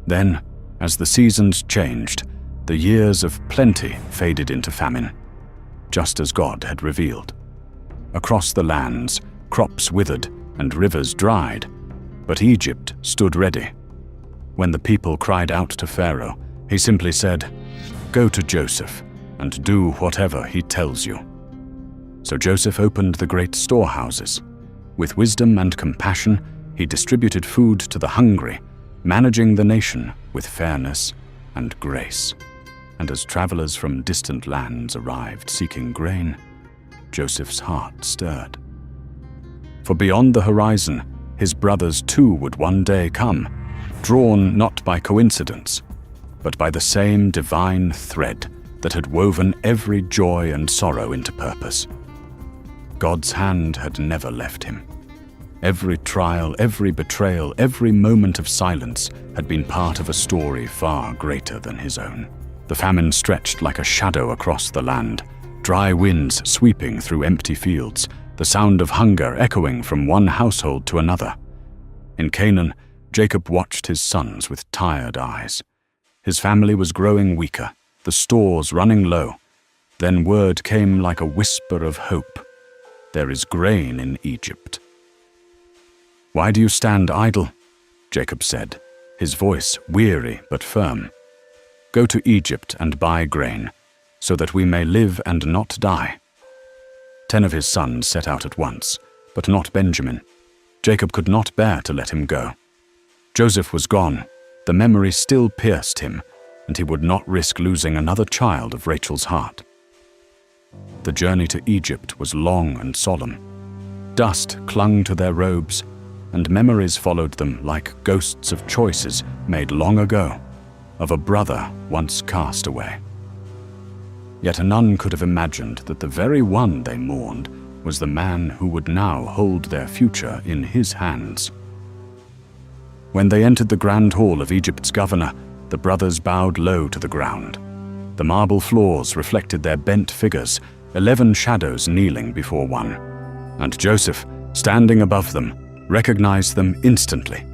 Then, as the seasons changed, the years of plenty faded into famine, just as God had revealed. Across the lands, crops withered and rivers dried, but Egypt stood ready. When the people cried out to Pharaoh, he simply said, "Go to Joseph and do whatever he tells you." So Joseph opened the great storehouses. With wisdom and compassion, he distributed food to the hungry, managing the nation with fairness and grace. And as travelers from distant lands arrived seeking grain, Joseph's heart stirred. For beyond the horizon, his brothers too would one day come, drawn not by coincidence, but by the same divine thread that had woven every joy and sorrow into purpose. God's hand had never left him. Every trial, every betrayal, every moment of silence had been part of a story far greater than his own. The famine stretched like a shadow across the land, dry winds sweeping through empty fields, the sound of hunger echoing from one household to another. In Canaan, Jacob watched his sons with tired eyes. His family was growing weaker, the stores running low. Then word came like a whisper of hope. There is grain in Egypt. "Why do you stand idle?" Jacob said, his voice weary but firm. "Go to Egypt and buy grain, so that we may live and not die." 10 of his sons set out at once, but not Benjamin. Jacob could not bear to let him go. Joseph was gone. The memory still pierced him, and he would not risk losing another child of Rachel's heart. The journey to Egypt was long and solemn. Dust clung to their robes, and memories followed them like ghosts of choices made long ago, of a brother once cast away. Yet none could have imagined that the very one they mourned was the man who would now hold their future in his hands. When they entered the grand hall of Egypt's governor, the brothers bowed low to the ground. The marble floors reflected their bent figures, 11 shadows kneeling before one. And Joseph, standing above them, recognized them instantly.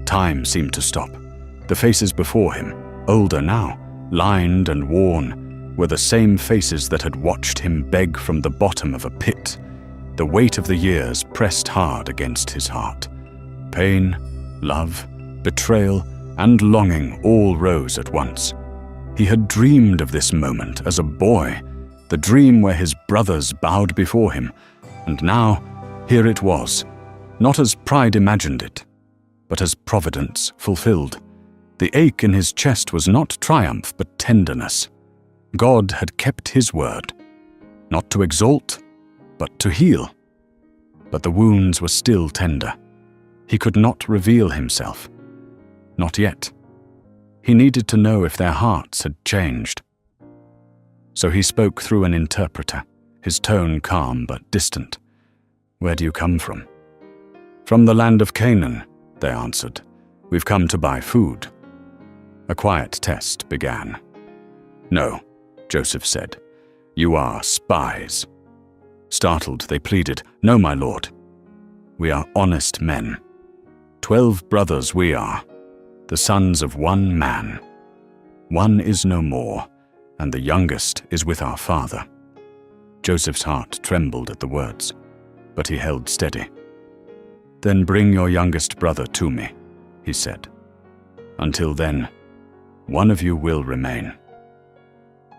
Time seemed to stop. The faces before him, older now, lined and worn, were the same faces that had watched him beg from the bottom of a pit. The weight of the years pressed hard against his heart. Pain, love, betrayal, and longing all rose at once. He had dreamed of this moment as a boy, the dream where his brothers bowed before him, and now here it was, not as pride imagined it, but as providence fulfilled. The ache in his chest was not triumph but tenderness. God had kept his word, not to exalt, but to heal. But the wounds were still tender. He could not reveal himself. Not yet. He needed to know if their hearts had changed. So he spoke through an interpreter, his tone calm but distant. "Where do you come from?" "From the land of Canaan," they answered. "We've come to buy food." A quiet test began. "No," Joseph said. "You are spies." Startled, they pleaded, "No, my lord. We are honest men. 12 brothers we are, the sons of one man. One is no more, and the youngest is with our father." Joseph's heart trembled at the words, but he held steady. "Then bring your youngest brother to me," he said. "Until then, one of you will remain."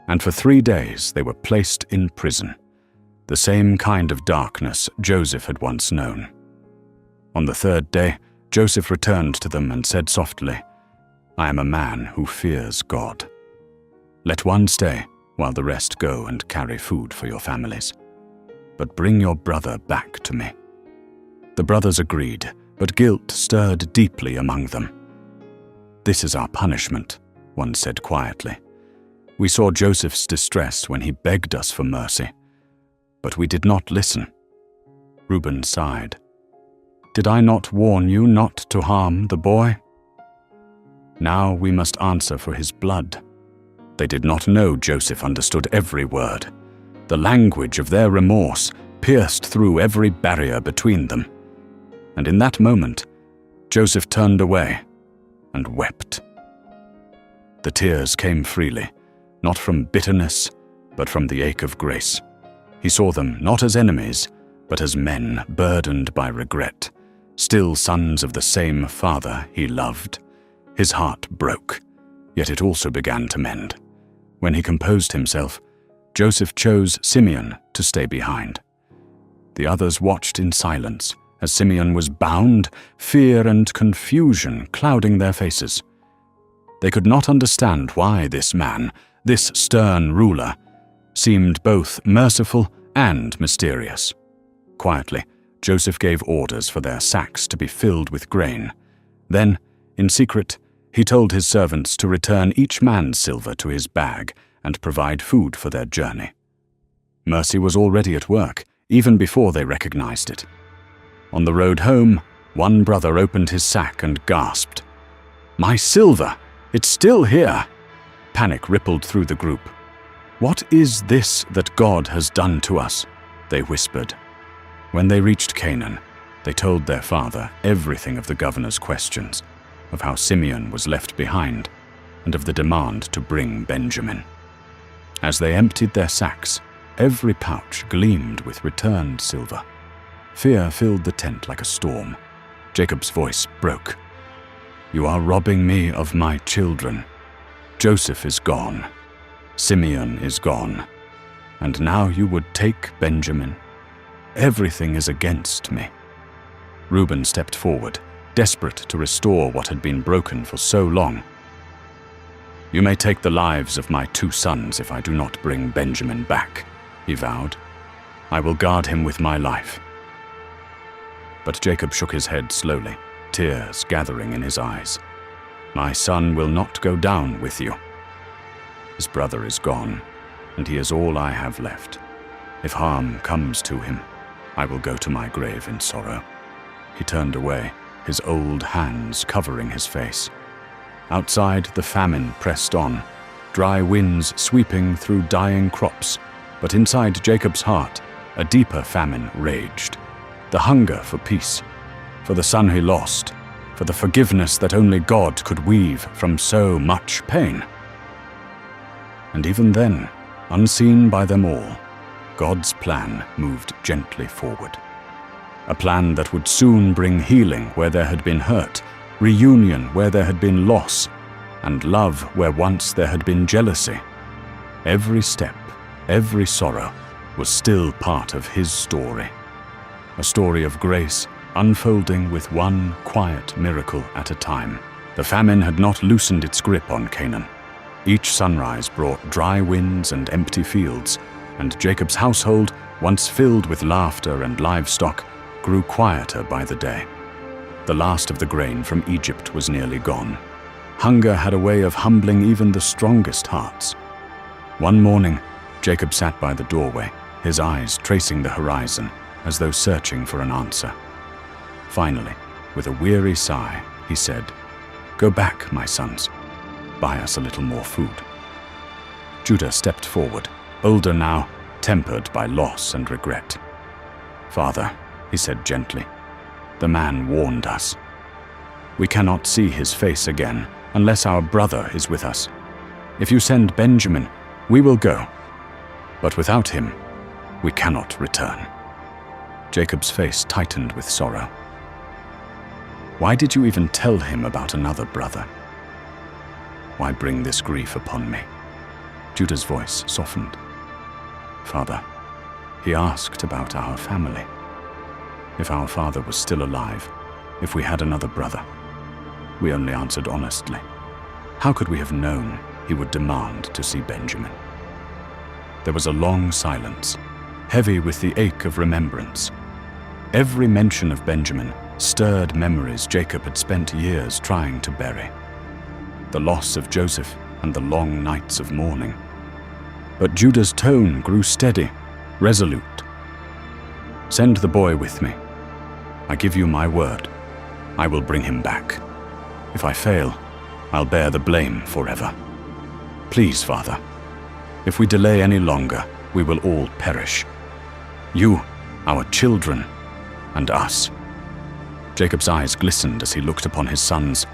And for 3 days they were placed in prison, the same kind of darkness Joseph had once known. On the 3rd day, Joseph returned to them and said softly, "I am a man who fears God. Let one stay while the rest go and carry food for your families. But bring your brother back to me." The brothers agreed, but guilt stirred deeply among them. "This is our punishment," one said quietly. "We saw Joseph's distress when he begged us for mercy, but we did not listen." Reuben sighed. Did I not warn you not to harm the boy? Now we must answer for his blood. They did not know Joseph understood every word. The language of their remorse pierced through every barrier between them. And in that moment, Joseph turned away and wept. The tears came freely, not from bitterness, but from the ache of grace. He saw them not as enemies, but as men burdened by regret, still sons of the same Father he loved. His heart broke, yet it also began to mend. When he composed himself, Joseph chose Simeon to stay behind. The others watched in silence as Simeon was bound, fear and confusion clouding their faces. They could not understand why this man, this stern ruler, seemed both merciful and mysterious. Quietly, Joseph gave orders for their sacks to be filled with grain. Then, in secret, he told his servants to return each man's silver to his bag and provide food for their journey. Mercy was already at work, even before they recognized it. On the road home, one brother opened his sack and gasped, "My silver! It's still here!" Panic rippled through the group. "What is this that God has done to us?" they whispered. When they reached Canaan, they told their father everything of the governor's questions, of how Simeon was left behind, and of the demand to bring Benjamin. As they emptied their sacks, every pouch gleamed with returned silver. Fear filled the tent like a storm. Jacob's voice broke. "You are robbing me of my children. Joseph is gone. Simeon is gone. And now you would take Benjamin? Everything is against me." Reuben stepped forward, desperate to restore what had been broken for so long. "You may take the lives of my 2 sons if I do not bring Benjamin back," he vowed. "I will guard him with my life." But Jacob shook his head slowly, tears gathering in his eyes. "My son will not go down with you. His brother is gone, and he is all I have left. If harm comes to him, I will go to my grave in sorrow." He turned away, his old hands covering his face. Outside, the famine pressed on, dry winds sweeping through dying crops, but inside Jacob's heart, a deeper famine raged. The hunger for peace, for the son he lost, for the forgiveness that only God could weave from so much pain. And even then, unseen by them all, God's plan moved gently forward. A plan that would soon bring healing where there had been hurt, reunion where there had been loss, and love where once there had been jealousy. Every step, every sorrow, was still part of his story. A story of grace unfolding with one quiet miracle at a time. The famine had not loosened its grip on Canaan. Each sunrise brought dry winds and empty fields, and Jacob's household, once filled with laughter and livestock, grew quieter by the day. The last of the grain from Egypt was nearly gone. Hunger had a way of humbling even the strongest hearts. One morning, Jacob sat by the doorway, his eyes tracing the horizon, as though searching for an answer. Finally, with a weary sigh, he said, "Go back, my sons. Buy us a little more food." Judah stepped forward, older now, tempered by loss and regret. "Father," he said gently, "the man warned us. We cannot see his face again unless our brother is with us. If you send Benjamin, we will go. But without him, we cannot return." Jacob's face tightened with sorrow. "Why did you even tell him about another brother? Why bring this grief upon me?" Judah's voice softened. "Father, he asked about our family. If our father was still alive, if we had another brother. We only answered honestly. How could we have known he would demand to see Benjamin?" There was a long silence, heavy with the ache of remembrance. Every mention of Benjamin stirred memories Jacob had spent years trying to bury. The loss of Joseph and the long nights of mourning. But Judah's tone grew steady, resolute. "Send the boy with me. I give you my word. I will bring him back. If I fail, I'll bear the blame forever. Please, Father, if we delay any longer, we will all perish. You, our children, and us." Jacob's eyes glistened as he looked upon his sons.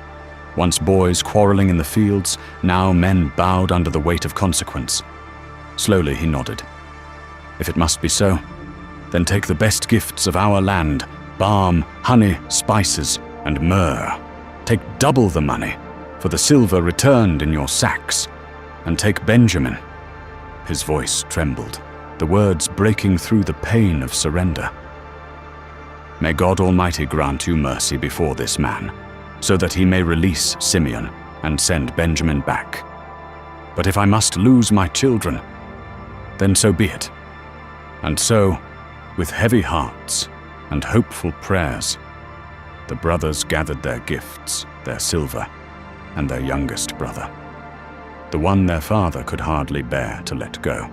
Once boys quarreling in the fields, now men bowed under the weight of consequence. Slowly he nodded. "If it must be so, then take the best gifts of our land, balm, honey, spices, and myrrh. Take double the money, for the silver returned in your sacks. And take Benjamin." His voice trembled, the words breaking through the pain of surrender. "May God Almighty grant you mercy before this man, so that he may release Simeon and send Benjamin back. But if I must lose my children, then so be it." And so, with heavy hearts and hopeful prayers, the brothers gathered their gifts, their silver, and their youngest brother, the one their father could hardly bear to let go.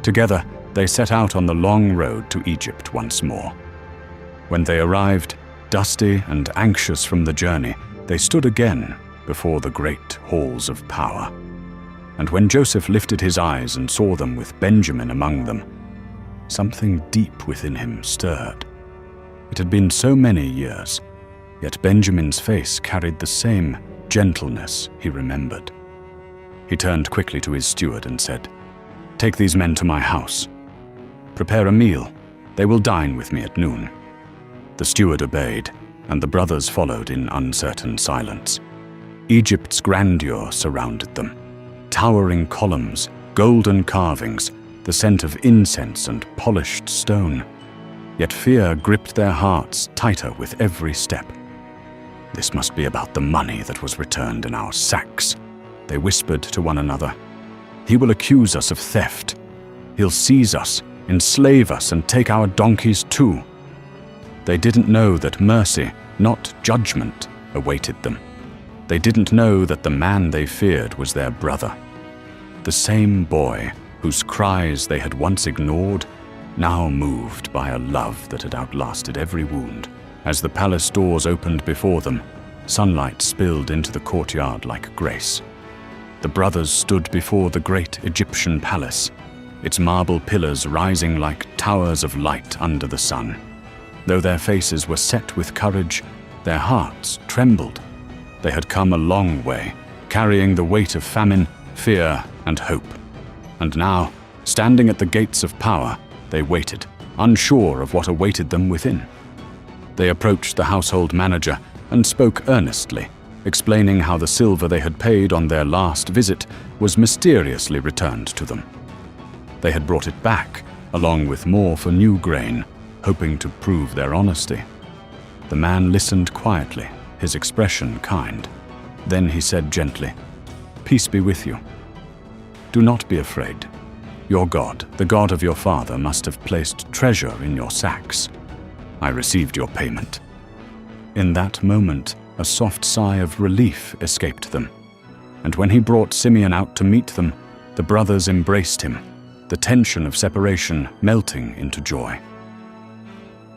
Together, they set out on the long road to Egypt once more. When they arrived, dusty and anxious from the journey, they stood again before the great halls of power. And when Joseph lifted his eyes and saw them with Benjamin among them, something deep within him stirred. It had been so many years, yet Benjamin's face carried the same gentleness he remembered. He turned quickly to his steward and said, "Take these men to my house. Prepare a meal. They will dine with me at noon." The steward obeyed, and the brothers followed in uncertain silence. Egypt's grandeur surrounded them. Towering columns, golden carvings, the scent of incense and polished stone. Yet fear gripped their hearts tighter with every step. "This must be about the money that was returned in our sacks," they whispered to one another. "He will accuse us of theft. He'll seize us, enslave us, and take our donkeys too." They didn't know that mercy, not judgment, awaited them. They didn't know that the man they feared was their brother. The same boy whose cries they had once ignored, now moved by a love that had outlasted every wound. As the palace doors opened before them, sunlight spilled into the courtyard like grace. The brothers stood before the great Egyptian palace, its marble pillars rising like towers of light under the sun. Though their faces were set with courage, their hearts trembled. They had come a long way, carrying the weight of famine, fear, and hope. And now, standing at the gates of power, they waited, unsure of what awaited them within. They approached the household manager and spoke earnestly, explaining how the silver they had paid on their last visit was mysteriously returned to them. They had brought it back, along with more for new grain, hoping to prove their honesty. The man listened quietly, his expression kind. Then he said gently, "Peace be with you. Do not be afraid. Your God, the God of your father, must have placed treasure in your sacks. I received your payment." In that moment, a soft sigh of relief escaped them. And when he brought Simeon out to meet them, the brothers embraced him, the tension of separation melting into joy.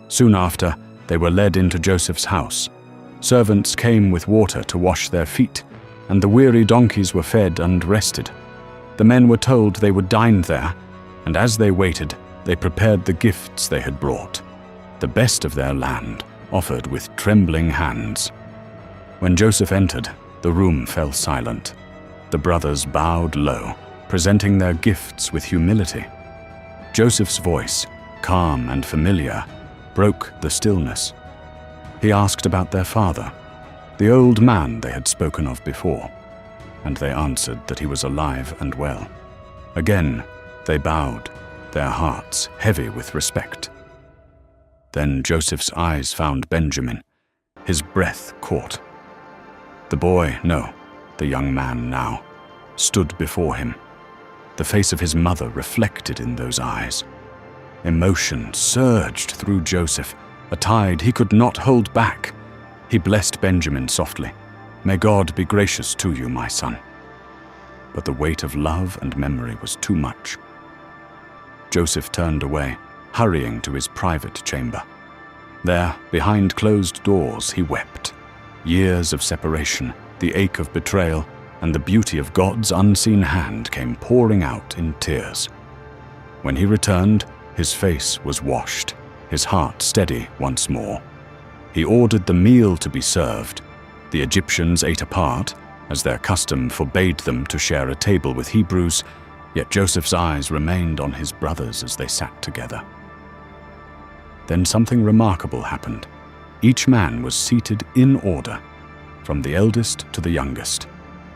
Soon after, they were led into Joseph's house. Servants came with water to wash their feet, and the weary donkeys were fed and rested. The men were told they would dine there, and as they waited, they prepared the gifts they had brought, the best of their land, offered with trembling hands. When Joseph entered, the room fell silent. The brothers bowed low, presenting their gifts with humility. Joseph's voice, calm and familiar, broke the stillness. He asked about their father, the old man they had spoken of before, and they answered that he was alive and well. Again, they bowed, their hearts heavy with respect. Then Joseph's eyes found Benjamin. His breath caught. The boy, no, the young man now, stood before him. The face of his mother reflected in those eyes. Emotion surged through Joseph, a tide he could not hold back. He blessed Benjamin softly. "May God be gracious to you, my son." But the weight of love and memory was too much. Joseph turned away, hurrying to his private chamber. There, behind closed doors, he wept. Years of separation, the ache of betrayal, and the beauty of God's unseen hand came pouring out in tears. When he returned, his face was washed, his heart steady once more. He ordered the meal to be served. The Egyptians ate apart, as their custom forbade them to share a table with Hebrews, yet Joseph's eyes remained on his brothers as they sat together. Then something remarkable happened. Each man was seated in order, from the eldest to the youngest.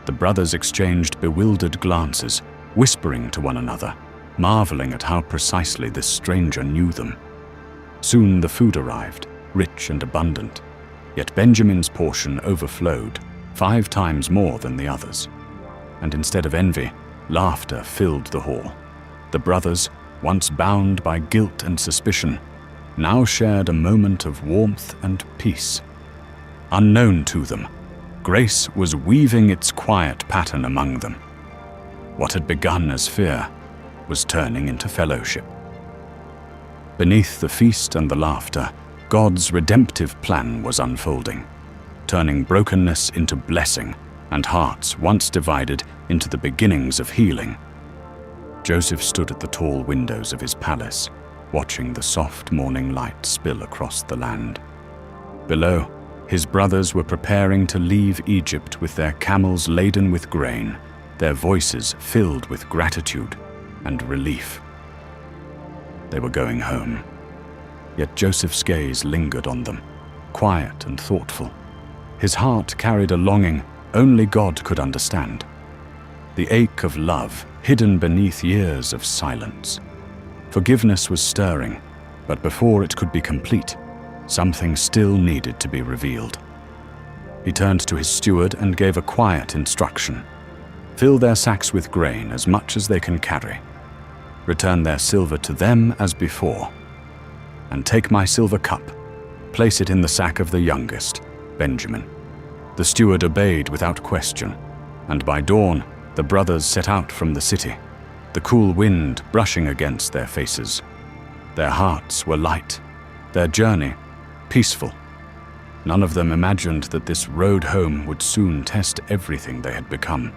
The brothers exchanged bewildered glances, whispering to one another, marveling at how precisely this stranger knew them. Soon the food arrived, rich and abundant, yet Benjamin's portion overflowed, 5 times more than the others. And instead of envy, laughter filled the hall. The brothers, once bound by guilt and suspicion, now shared a moment of warmth and peace. Unknown to them, grace was weaving its quiet pattern among them. What had begun as fear was turning into fellowship. Beneath the feast and the laughter, God's redemptive plan was unfolding, turning brokenness into blessing and hearts once divided into the beginnings of healing. Joseph stood at the tall windows of his palace, watching the soft morning light spill across the land. Below, his brothers were preparing to leave Egypt with their camels laden with grain, their voices filled with gratitude and relief. They were going home, yet Joseph's gaze lingered on them, quiet and thoughtful. His heart carried a longing only God could understand, the ache of love hidden beneath years of silence. Forgiveness was stirring, but before it could be complete, something still needed to be revealed. He turned to his steward and gave a quiet instruction. Fill their sacks with grain as much as they can carry. Return their silver to them as before. And take my silver cup, place it in the sack of the youngest, Benjamin. The steward obeyed without question, and by dawn the brothers set out from the city, the cool wind brushing against their faces. Their hearts were light, their journey peaceful. None of them imagined that this road home would soon test everything they had become.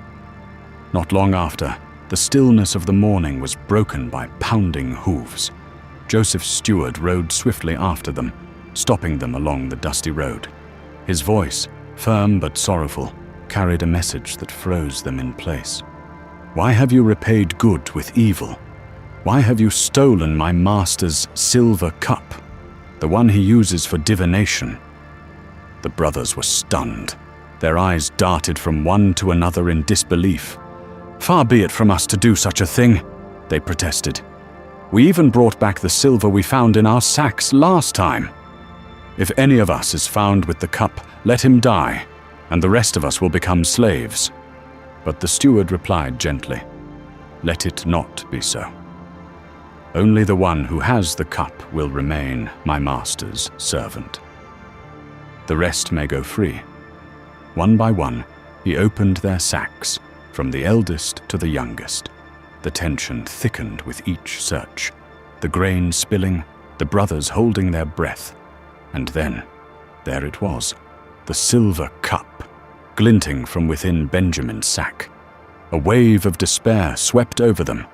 Not long after, the stillness of the morning was broken by pounding hooves. Joseph's steward rode swiftly after them, stopping them along the dusty road. His voice, firm but sorrowful, carried a message that froze them in place. Why have you repaid good with evil? Why have you stolen my master's silver cup, the one he uses for divination? The brothers were stunned. Their eyes darted from one to another in disbelief. Far be it from us to do such a thing, they protested. We even brought back the silver we found in our sacks last time. If any of us is found with the cup, let him die, and the rest of us will become slaves. But the steward replied gently, let it not be so. Only the one who has the cup will remain my master's servant. The rest may go free. One by one, he opened their sacks, from the eldest to the youngest. The tension thickened with each search, the grain spilling, the brothers holding their breath. And then, there it was, the silver cup, glinting from within Benjamin's sack. A wave of despair swept over them.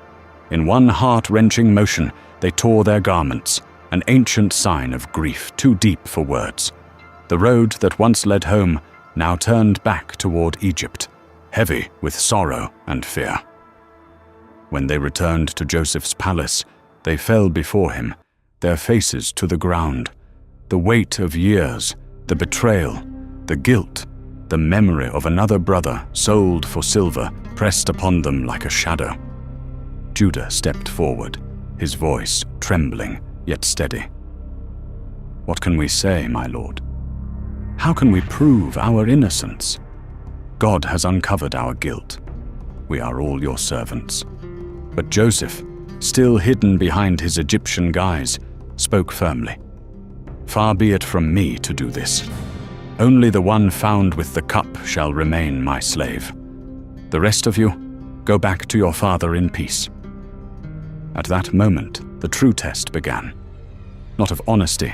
In one heart-wrenching motion, they tore their garments, an ancient sign of grief too deep for words. The road that once led home now turned back toward Egypt, heavy with sorrow and fear. When they returned to Joseph's palace, they fell before him, their faces to the ground. The weight of years, the betrayal, the guilt, the memory of another brother sold for silver pressed upon them like a shadow. Judah stepped forward, his voice trembling yet steady. What can we say, my lord? How can we prove our innocence? God has uncovered our guilt. We are all your servants. But Joseph, still hidden behind his Egyptian guise, spoke firmly. Far be it from me to do this. Only the one found with the cup shall remain my slave. The rest of you, go back to your father in peace. At that moment, the true test began. Not of honesty,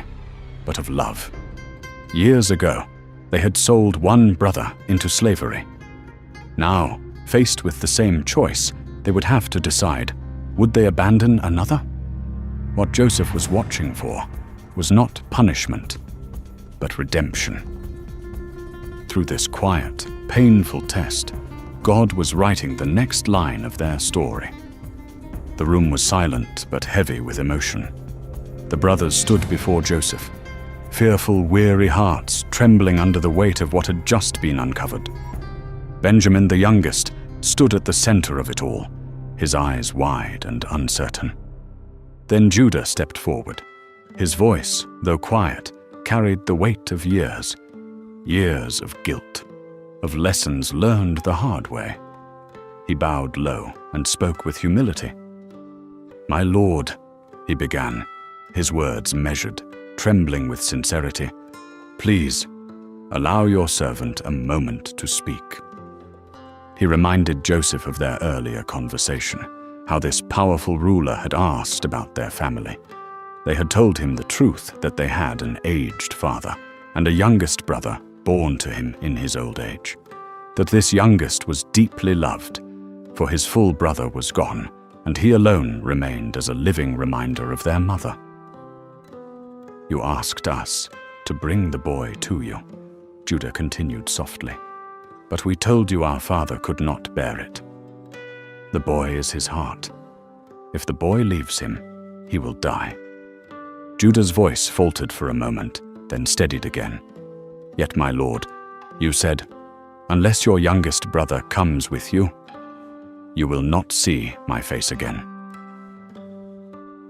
but of love. Years ago, they had sold one brother into slavery. Now, faced with the same choice, they would have to decide, would they abandon another? What Joseph was watching for was not punishment, but redemption. Through this quiet, painful test, God was writing the next line of their story. The room was silent but heavy with emotion. The brothers stood before Joseph, fearful, weary hearts trembling under the weight of what had just been uncovered. Benjamin, the youngest, stood at the center of it all, his eyes wide and uncertain. Then Judah stepped forward. His voice, though quiet, carried the weight of years of guilt, of lessons learned the hard way. He bowed low and spoke with humility. "My Lord," he began, his words measured, trembling with sincerity, "please, allow your servant a moment to speak." He reminded Joseph of their earlier conversation, how this powerful ruler had asked about their family. They had told him the truth that they had an aged father and a youngest brother born to him in his old age, that this youngest was deeply loved, for his full brother was gone, and he alone remained as a living reminder of their mother. "You asked us to bring the boy to you," Judah continued softly, "but we told you our father could not bear it. The boy is his heart. If the boy leaves him, he will die." Judah's voice faltered for a moment, then steadied again. "Yet, my lord, you said, unless your youngest brother comes with you, you will not see my face again."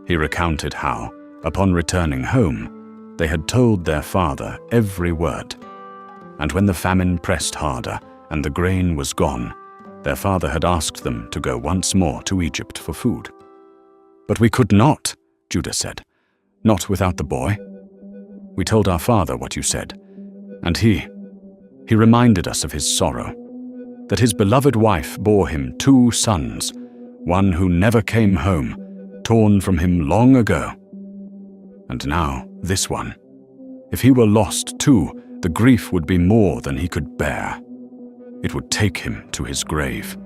He recounted how, upon returning home, they had told their father every word. And when the famine pressed harder and the grain was gone, their father had asked them to go once more to Egypt for food. "But we could not," Judah said, "not without the boy. We told our father what you said, and he reminded us of his sorrow, that his beloved wife bore him 2 sons, one who never came home, torn from him long ago. And now this one. If he were lost too, the grief would be more than he could bear. It would take him to his grave."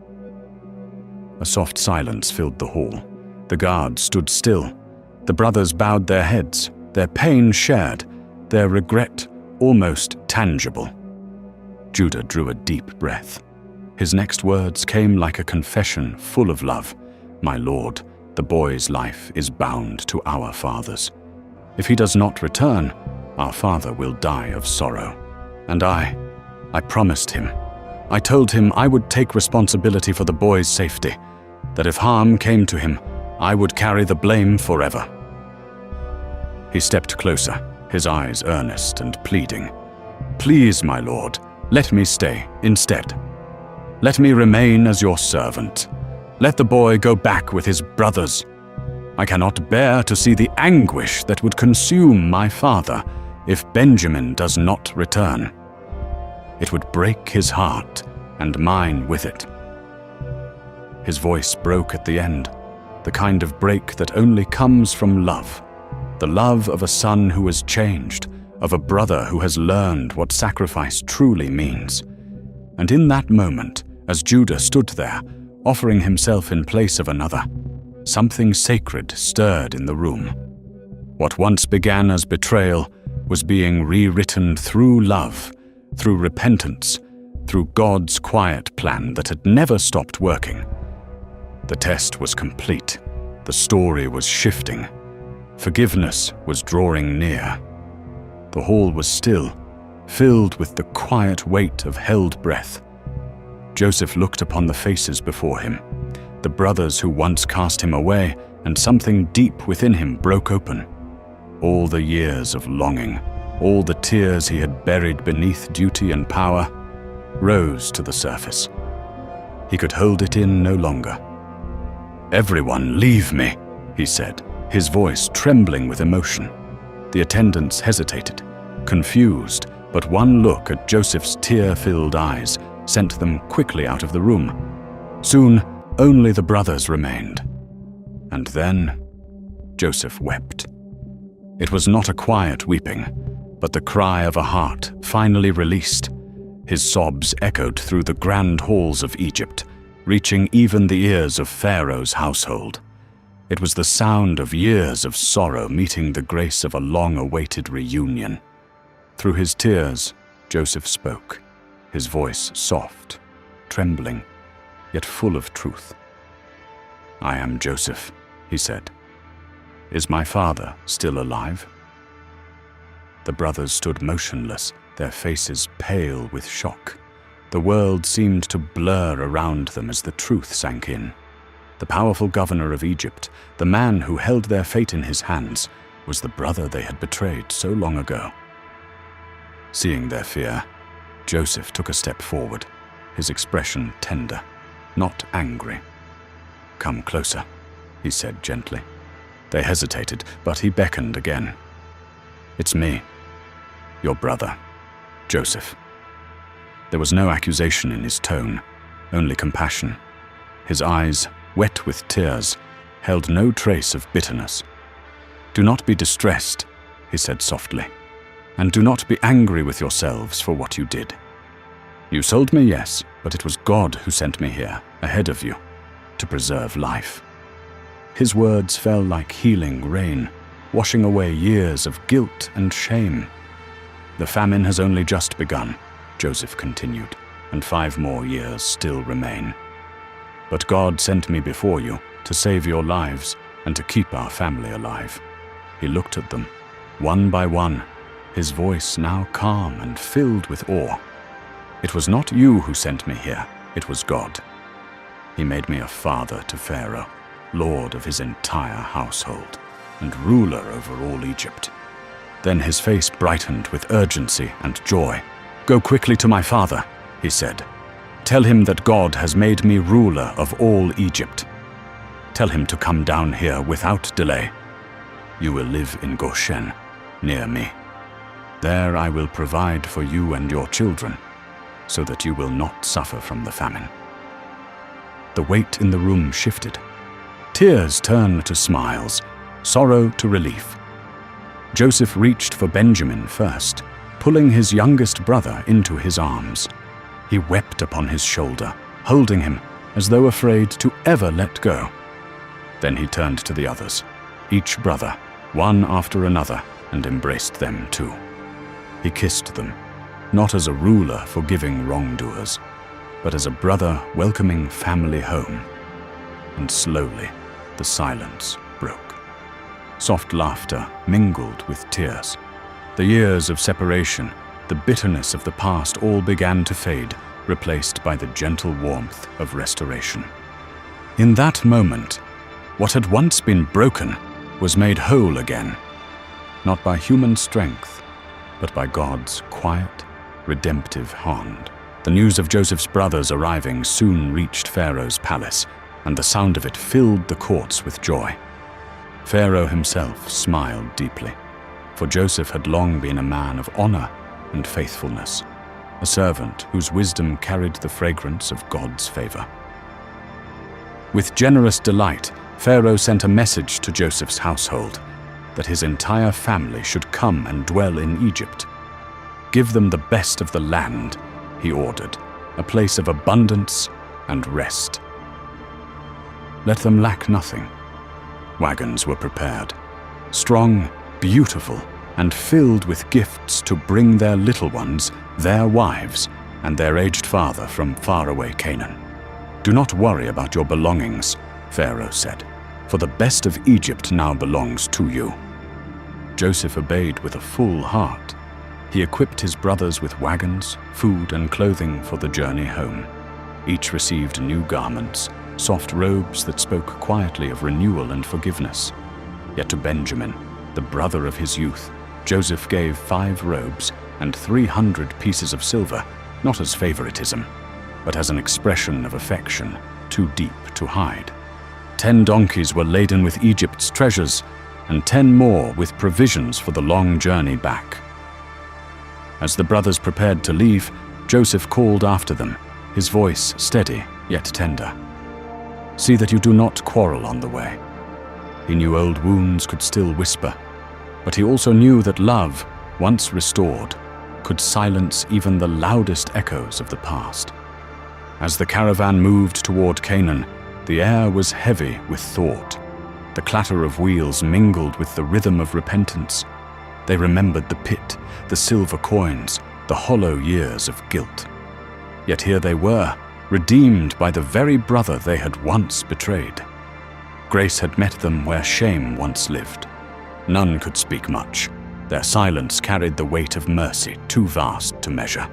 A soft silence filled the hall. The guards stood still. The brothers bowed their heads, their pain shared, their regret almost tangible. Judah drew a deep breath. His next words came like a confession full of love. "My lord, the boy's life is bound to our father's. If he does not return, our father will die of sorrow. And I promised him. I told him I would take responsibility for the boy's safety, that if harm came to him, I would carry the blame forever." He stepped closer, his eyes earnest and pleading. "Please, my lord, let me stay instead. Let me remain as your servant. Let the boy go back with his brothers. I cannot bear to see the anguish that would consume my father if Benjamin does not return. It would break his heart, and mine with it." His voice broke at the end, the kind of break that only comes from love, the love of a son who has changed, of a brother who has learned what sacrifice truly means. And in that moment, as Judah stood there, offering himself in place of another, something sacred stirred in the room. What once began as betrayal was being rewritten through love, through repentance, through God's quiet plan that had never stopped working. The test was complete. The story was shifting. Forgiveness was drawing near. The hall was still, filled with the quiet weight of held breath. Joseph looked upon the faces before him, the brothers who once cast him away, and something deep within him broke open. All the years of longing, all the tears he had buried beneath duty and power, rose to the surface. He could hold it in no longer. "Everyone, leave me," he said, his voice trembling with emotion. The attendants hesitated, confused, but one look at Joseph's tear-filled eyes sent them quickly out of the room. Soon, only the brothers remained. And then, Joseph wept. It was not a quiet weeping, but the cry of a heart finally released. His sobs echoed through the grand halls of Egypt, reaching even the ears of Pharaoh's household. It was the sound of years of sorrow meeting the grace of a long-awaited reunion. Through his tears, Joseph spoke, his voice soft, trembling, yet full of truth. "I am Joseph," he said. "Is my father still alive?" The brothers stood motionless, their faces pale with shock. The world seemed to blur around them as the truth sank in. The powerful governor of Egypt, the man who held their fate in his hands, was the brother they had betrayed so long ago. Seeing their fear, Joseph took a step forward, his expression tender, not angry. "Come closer," he said gently. They hesitated, but he beckoned again. "It's me, your brother, Joseph." There was no accusation in his tone, only compassion. His eyes, wet with tears, held no trace of bitterness. "Do not be distressed," he said softly, "and do not be angry with yourselves for what you did. You sold me, yes, but it was God who sent me here, ahead of you, to preserve life." His words fell like healing rain, washing away years of guilt and shame. "The famine has only just begun," Joseph continued, "and 5 more years still remain. But God sent me before you to save your lives and to keep our family alive." He looked at them, one by one, his voice now calm and filled with awe. "It was not you who sent me here, it was God. He made me a father to Pharaoh, lord of his entire household, and ruler over all Egypt." Then his face brightened with urgency and joy. "Go quickly to my father," he said. "Tell him that God has made me ruler of all Egypt. Tell him to come down here without delay. You will live in Goshen, near me. There I will provide for you and your children, so that you will not suffer from the famine." The weight in the room shifted. Tears turned to smiles, sorrow to relief. Joseph reached for Benjamin first, pulling his youngest brother into his arms. He wept upon his shoulder, holding him as though afraid to ever let go. Then he turned to the others, each brother, one after another, and embraced them too. He kissed them, not as a ruler forgiving wrongdoers, but as a brother welcoming family home. And slowly, the silence broke. Soft laughter mingled with tears. The years of separation, the bitterness of the past all began to fade, replaced by the gentle warmth of restoration. In that moment, what had once been broken was made whole again, not by human strength, but by God's quiet, redemptive hand. The news of Joseph's brothers arriving soon reached Pharaoh's palace, and the sound of it filled the courts with joy. Pharaoh himself smiled deeply, for Joseph had long been a man of honor and faithfulness, a servant whose wisdom carried the fragrance of God's favor. With generous delight, Pharaoh sent a message to Joseph's household that his entire family should come and dwell in Egypt. "Give them the best of the land," he ordered, "a place of abundance and rest. Let them lack nothing." Wagons were prepared, strong, beautiful, and filled with gifts to bring their little ones, their wives, and their aged father from faraway Canaan. "Do not worry about your belongings," Pharaoh said, "for the best of Egypt now belongs to you." Joseph obeyed with a full heart. He equipped his brothers with wagons, food, and clothing for the journey home. Each received new garments, soft robes that spoke quietly of renewal and forgiveness. Yet to Benjamin, the brother of his youth, Joseph gave 5 robes and 300 pieces of silver, not as favoritism, but as an expression of affection too deep to hide. 10 donkeys were laden with Egypt's treasures, and 10 more with provisions for the long journey back. As the brothers prepared to leave, Joseph called after them, his voice steady yet tender. "See that you do not quarrel on the way." He knew old wounds could still whisper, But he also knew that love, once restored, could silence even the loudest echoes of the past. As the caravan moved toward Canaan, the air was heavy with thought. The clatter of wheels mingled with the rhythm of repentance. They remembered the pit, the silver coins, the hollow years of guilt. Yet here they were, redeemed by the very brother they had once betrayed. Grace had met them where shame once lived. None could speak much. Their silence carried the weight of mercy too vast to measure.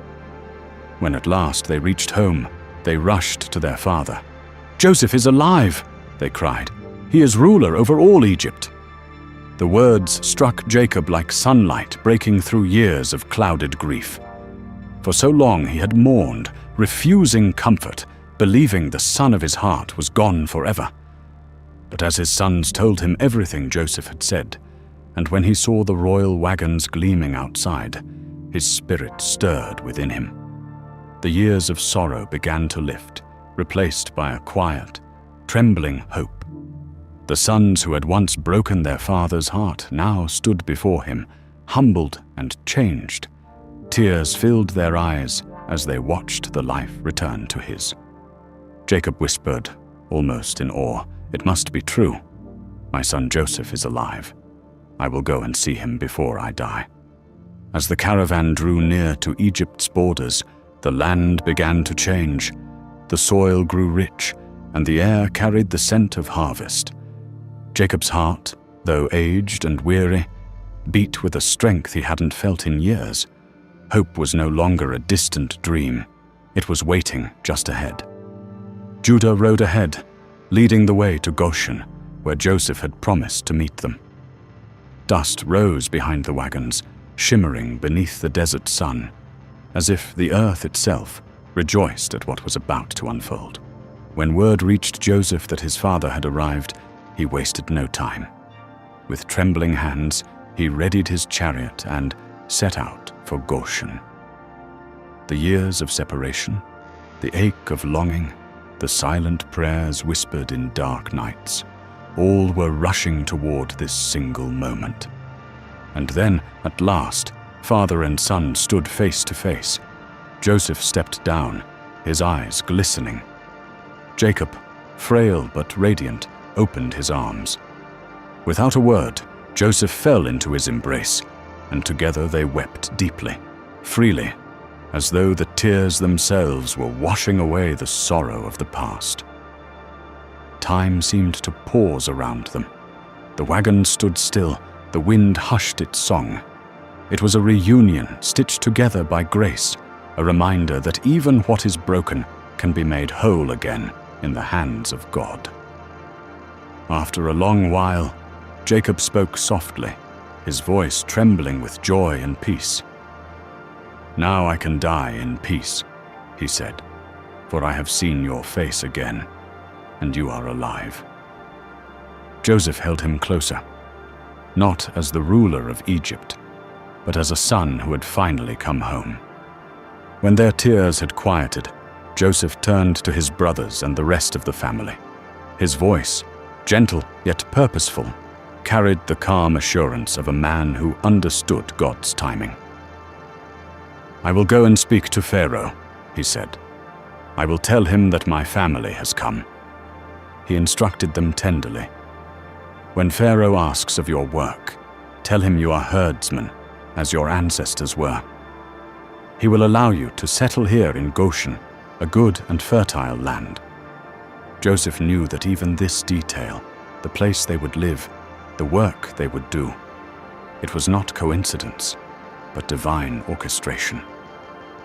When at last they reached home, they rushed to their father. "Joseph is alive!" they cried. "He is ruler over all Egypt." The words struck Jacob like sunlight breaking through years of clouded grief. For so long he had mourned, refusing comfort, believing the son of his heart was gone forever. But as his sons told him everything Joseph had said, and when he saw the royal wagons gleaming outside, his spirit stirred within him. The years of sorrow began to lift, replaced by a quiet, trembling hope. The sons who had once broken their father's heart now stood before him, humbled and changed. Tears filled their eyes as they watched the life return to his. Jacob whispered, almost in awe, "It must be true. My son Joseph is alive. I will go and see him before I die." As the caravan drew near to Egypt's borders, the land began to change. The soil grew rich, and the air carried the scent of harvest. Jacob's heart, though aged and weary, beat with a strength he hadn't felt in years. Hope was no longer a distant dream. It was waiting just ahead. Judah rode ahead, leading the way to Goshen, where Joseph had promised to meet them. Dust rose behind the wagons, shimmering beneath the desert sun, as if the earth itself rejoiced at what was about to unfold. When word reached Joseph that his father had arrived, he wasted no time. With trembling hands, he readied his chariot and set out for Goshen. The years of separation, the ache of longing, the silent prayers whispered in dark nights, all were rushing toward this single moment. And then, at last, father and son stood face to face. Joseph stepped down, his eyes glistening. Jacob, frail but radiant, opened his arms. Without a word, Joseph fell into his embrace, and together they wept deeply, freely, as though the tears themselves were washing away the sorrow of the past. Time seemed to pause around them. The wagon stood still, the wind hushed its song. It was a reunion stitched together by grace, a reminder that even what is broken can be made whole again in the hands of God. After a long while, Jacob spoke softly, his voice trembling with joy and peace. "Now I can die in peace," he said, "for I have seen your face again, and you are alive." Joseph held him closer, not as the ruler of Egypt, but as a son who had finally come home. When their tears had quieted, Joseph turned to his brothers and the rest of the family. His voice, gentle yet purposeful, carried the calm assurance of a man who understood God's timing. "I will go and speak to Pharaoh," he said. "I will tell him that my family has come." He instructed them tenderly. "When Pharaoh asks of your work, tell him you are herdsmen, as your ancestors were. He will allow you to settle here in Goshen, a good and fertile land." Joseph knew that even this detail, the place they would live, the work they would do, it was not coincidence, but divine orchestration.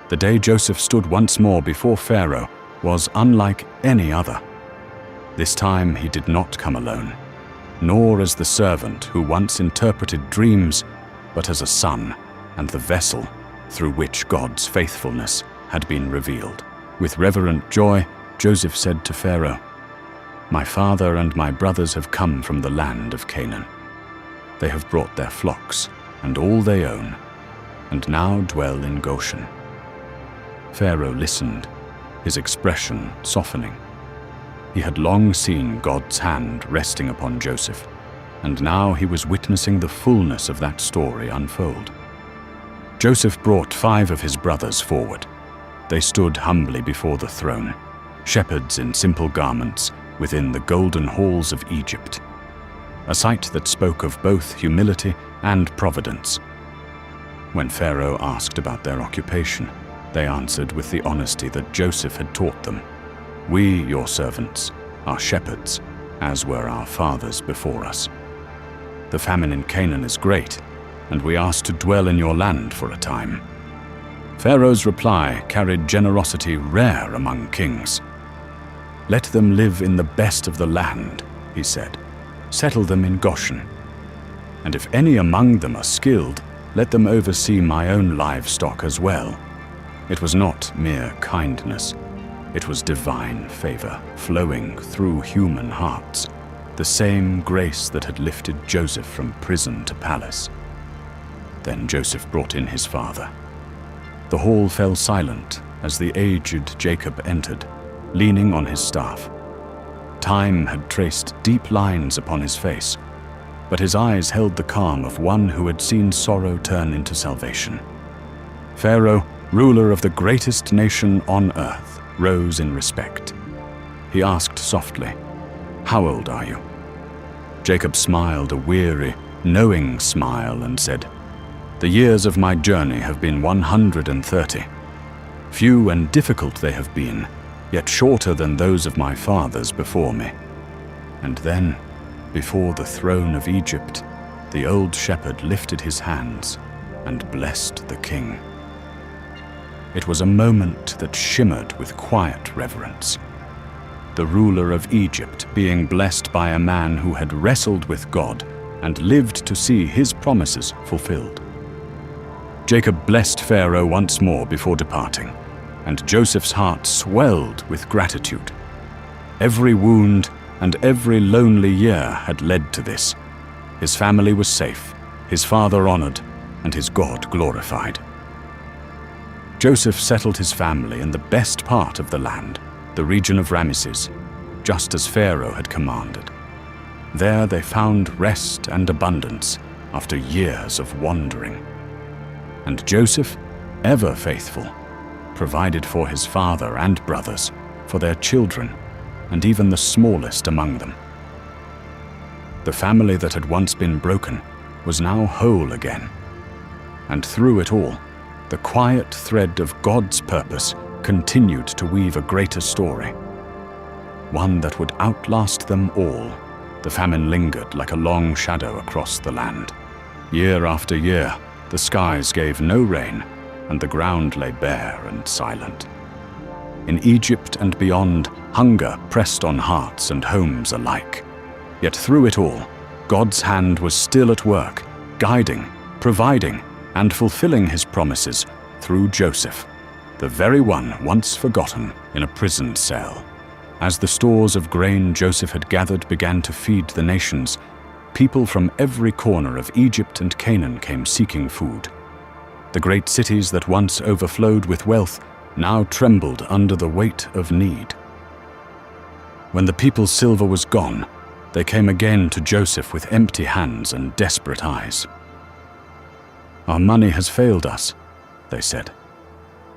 The day Joseph stood once more before Pharaoh was unlike any other. This time he did not come alone, nor as the servant who once interpreted dreams, but as a son and the vessel through which God's faithfulness had been revealed. With reverent joy, Joseph said to Pharaoh, "My father and my brothers have come from the land of Canaan. They have brought their flocks and all they own, and now dwell in Goshen." Pharaoh listened, his expression softening. He had long seen God's hand resting upon Joseph, and now he was witnessing the fullness of that story unfold. Joseph brought 5 of his brothers forward. They stood humbly before the throne, shepherds in simple garments within the golden halls of Egypt, a sight that spoke of both humility and providence. When Pharaoh asked about their occupation, they answered with the honesty that Joseph had taught them. "We, your servants, are shepherds, as were our fathers before us. The famine in Canaan is great, and we ask to dwell in your land for a time." Pharaoh's reply carried generosity rare among kings. "Let them live in the best of the land," he said. "Settle them in Goshen. And if any among them are skilled, let them oversee my own livestock as well." It was not mere kindness. It was divine favor flowing through human hearts, the same grace that had lifted Joseph from prison to palace. Then Joseph brought in his father. The hall fell silent as the aged Jacob entered, leaning on his staff. Time had traced deep lines upon his face, but his eyes held the calm of one who had seen sorrow turn into salvation. Pharaoh, ruler of the greatest nation on earth, rose in respect. He asked softly, "How old are you?" Jacob smiled a weary, knowing smile and said, "The years of my journey have been 130. Few and difficult they have been, yet shorter than those of my fathers before me." And then, before the throne of Egypt, the old shepherd lifted his hands and blessed the king. It was a moment that shimmered with quiet reverence. The ruler of Egypt being blessed by a man who had wrestled with God and lived to see his promises fulfilled. Jacob blessed Pharaoh once more before departing, and Joseph's heart swelled with gratitude. Every wound and every lonely year had led to this. His family was safe, his father honored, and his God glorified. Joseph settled his family in the best part of the land, the region of Ramesses, just as Pharaoh had commanded. There they found rest and abundance after years of wandering. And Joseph, ever faithful, provided for his father and brothers, for their children, and even the smallest among them. The family that had once been broken was now whole again. And through it all, the quiet thread of God's purpose continued to weave a greater story, one that would outlast them all. The famine lingered like a long shadow across the land. Year after year, the skies gave no rain, and the ground lay bare and silent. In Egypt and beyond, hunger pressed on hearts and homes alike. Yet through it all, God's hand was still at work, guiding, providing, and fulfilling his promises through Joseph, the very one once forgotten in a prison cell. As the stores of grain Joseph had gathered began to feed the nations, people from every corner of Egypt and Canaan came seeking food. The great cities that once overflowed with wealth now trembled under the weight of need. When the people's silver was gone, they came again to Joseph with empty hands and desperate eyes. "Our money has failed us," they said,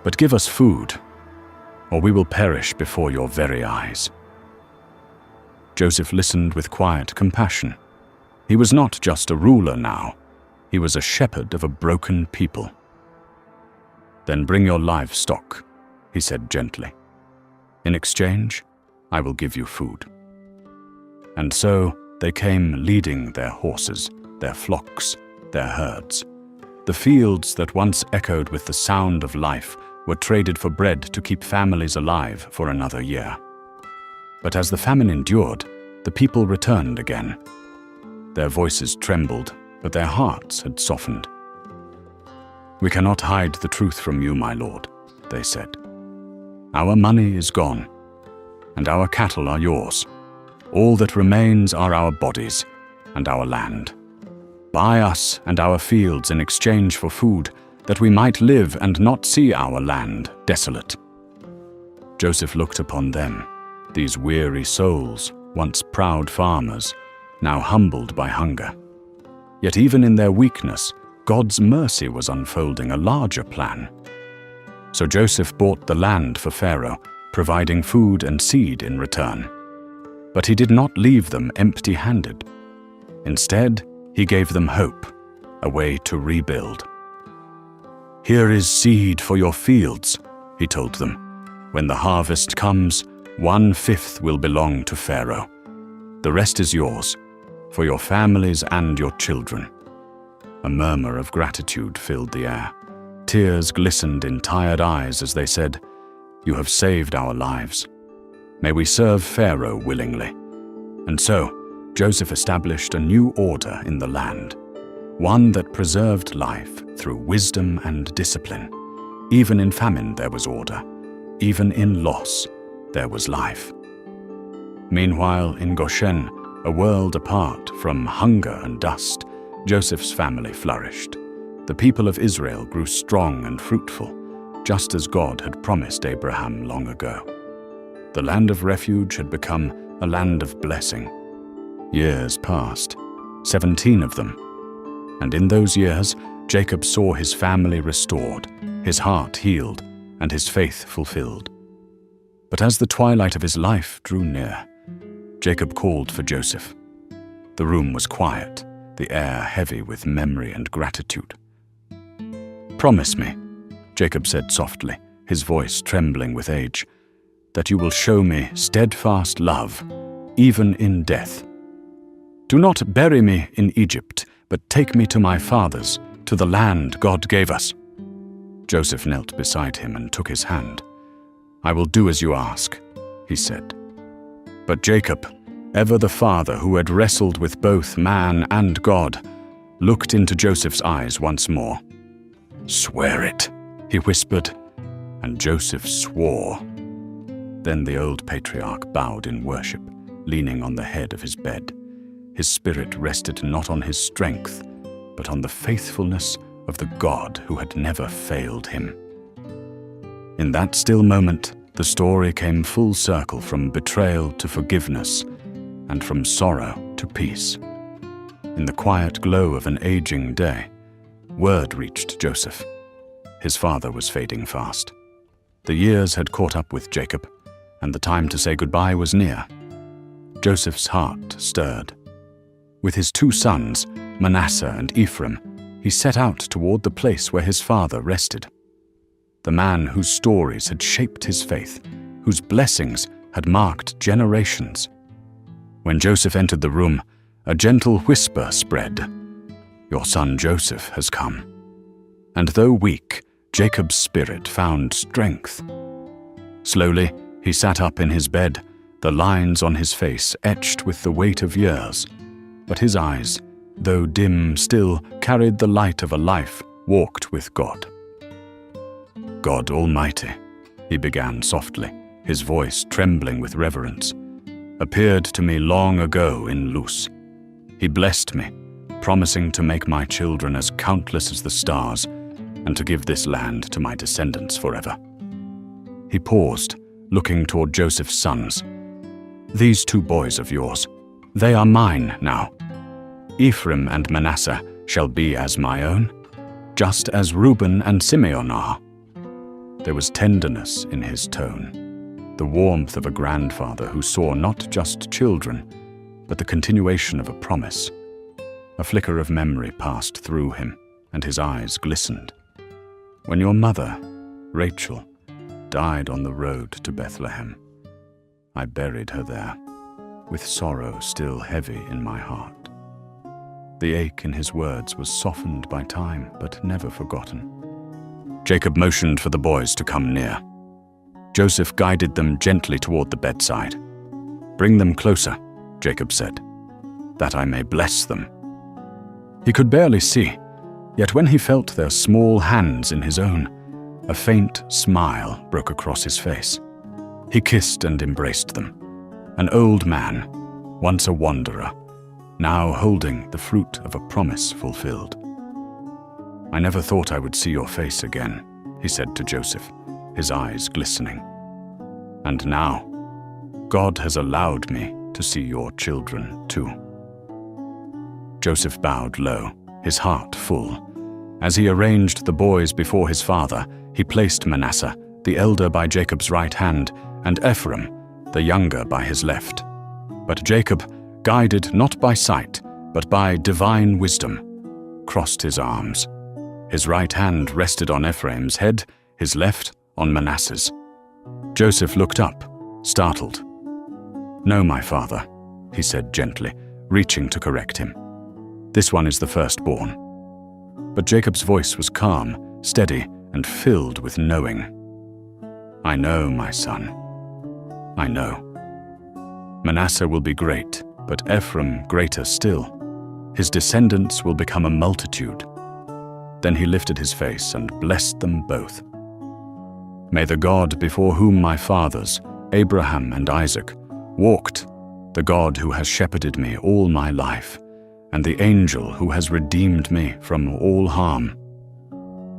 "but give us food, or we will perish before your very eyes." Joseph listened with quiet compassion. He was not just a ruler now, he was a shepherd of a broken people. "Then bring your livestock," he said gently. "In exchange, I will give you food." And so they came leading their horses, their flocks, their herds. The fields that once echoed with the sound of life were traded for bread to keep families alive for another year. But as the famine endured, the people returned again. Their voices trembled, but their hearts had softened. "We cannot hide the truth from you, my lord," they said. "Our money is gone, and our cattle are yours. All that remains are our bodies and our land. Buy us and our fields in exchange for food, that we might live and not see our land desolate." Joseph looked upon them, these weary souls, once proud farmers, now humbled by hunger. Yet even in their weakness, God's mercy was unfolding a larger plan. So Joseph bought the land for Pharaoh, providing food and seed in return. But he did not leave them empty-handed. Instead, he gave them hope, a way to rebuild. "Here is seed for your fields," he told them. "When the harvest comes, 1/5 will belong to Pharaoh. The rest is yours, for your families and your children." A murmur of gratitude filled the air. Tears glistened in tired eyes as they said, "You have saved our lives. May we serve Pharaoh willingly." And so, Joseph established a new order in the land, one that preserved life through wisdom and discipline. Even in famine there was order. Even in loss there was life. Meanwhile, in Goshen, a world apart from hunger and dust, Joseph's family flourished. The people of Israel grew strong and fruitful, just as God had promised Abraham long ago. The land of refuge had become a land of blessing. Years passed, 17 of them. And in those years, Jacob saw his family restored, his heart healed, and his faith fulfilled. But as the twilight of his life drew near, Jacob called for Joseph. The room was quiet, the air heavy with memory and gratitude. "Promise me," Jacob said softly, his voice trembling with age, "that you will show me steadfast love, even in death. Do not bury me in Egypt, but take me to my fathers, to the land God gave us." Joseph knelt beside him and took his hand. "I will do as you ask," he said. But Jacob, ever the father who had wrestled with both man and God, looked into Joseph's eyes once more. "Swear it," he whispered, and Joseph swore. Then the old patriarch bowed in worship, leaning on the head of his bed. His spirit rested not on his strength, but on the faithfulness of the God who had never failed him. In that still moment, the story came full circle from betrayal to forgiveness, and from sorrow to peace. In the quiet glow of an aging day, word reached Joseph. His father was fading fast. The years had caught up with Jacob, and the time to say goodbye was near. Joseph's heart stirred. With his 2 sons, Manasseh and Ephraim, he set out toward the place where his father rested. The man whose stories had shaped his faith, whose blessings had marked generations. When Joseph entered the room, a gentle whisper spread, "Your son Joseph has come." And though weak, Jacob's spirit found strength. Slowly, he sat up in his bed, the lines on his face etched with the weight of years. But his eyes, though dim, still carried the light of a life walked with God. "God Almighty," he began softly, his voice trembling with reverence, "appeared to me long ago in Luz. He blessed me, promising to make my children as countless as the stars and to give this land to my descendants forever." He paused, looking toward Joseph's sons. "These 2 boys of yours, they are mine now. Ephraim and Manasseh shall be as my own, just as Reuben and Simeon are." There was tenderness in his tone, the warmth of a grandfather who saw not just children, but the continuation of a promise. A flicker of memory passed through him, and his eyes glistened. "When your mother, Rachel, died on the road to Bethlehem, I buried her there, with sorrow still heavy in my heart." The ache in his words was softened by time, but never forgotten. Jacob motioned for the boys to come near. Joseph guided them gently toward the bedside. "Bring them closer," Jacob said, "that I may bless them." He could barely see, yet when he felt their small hands in his own, a faint smile broke across his face. He kissed and embraced them. An old man, once a wanderer, now holding the fruit of a promise fulfilled. "I never thought I would see your face again," he said to Joseph, his eyes glistening. "And now, God has allowed me to see your children too." Joseph bowed low, his heart full. As he arranged the boys before his father, he placed Manasseh, the elder, by Jacob's right hand, and Ephraim, the younger, by his left. But Jacob, guided not by sight, but by divine wisdom, crossed his arms. His right hand rested on Ephraim's head, his left on Manasseh's. Joseph looked up, startled. "No, my father," he said gently, reaching to correct him. "This one is the firstborn." But Jacob's voice was calm, steady, and filled with knowing. "I know, my son. I know. Manasseh will be great, but Ephraim greater still. His descendants will become a multitude." Then he lifted his face and blessed them both. "May the God before whom my fathers, Abraham and Isaac, walked, the God who has shepherded me all my life, and the angel who has redeemed me from all harm,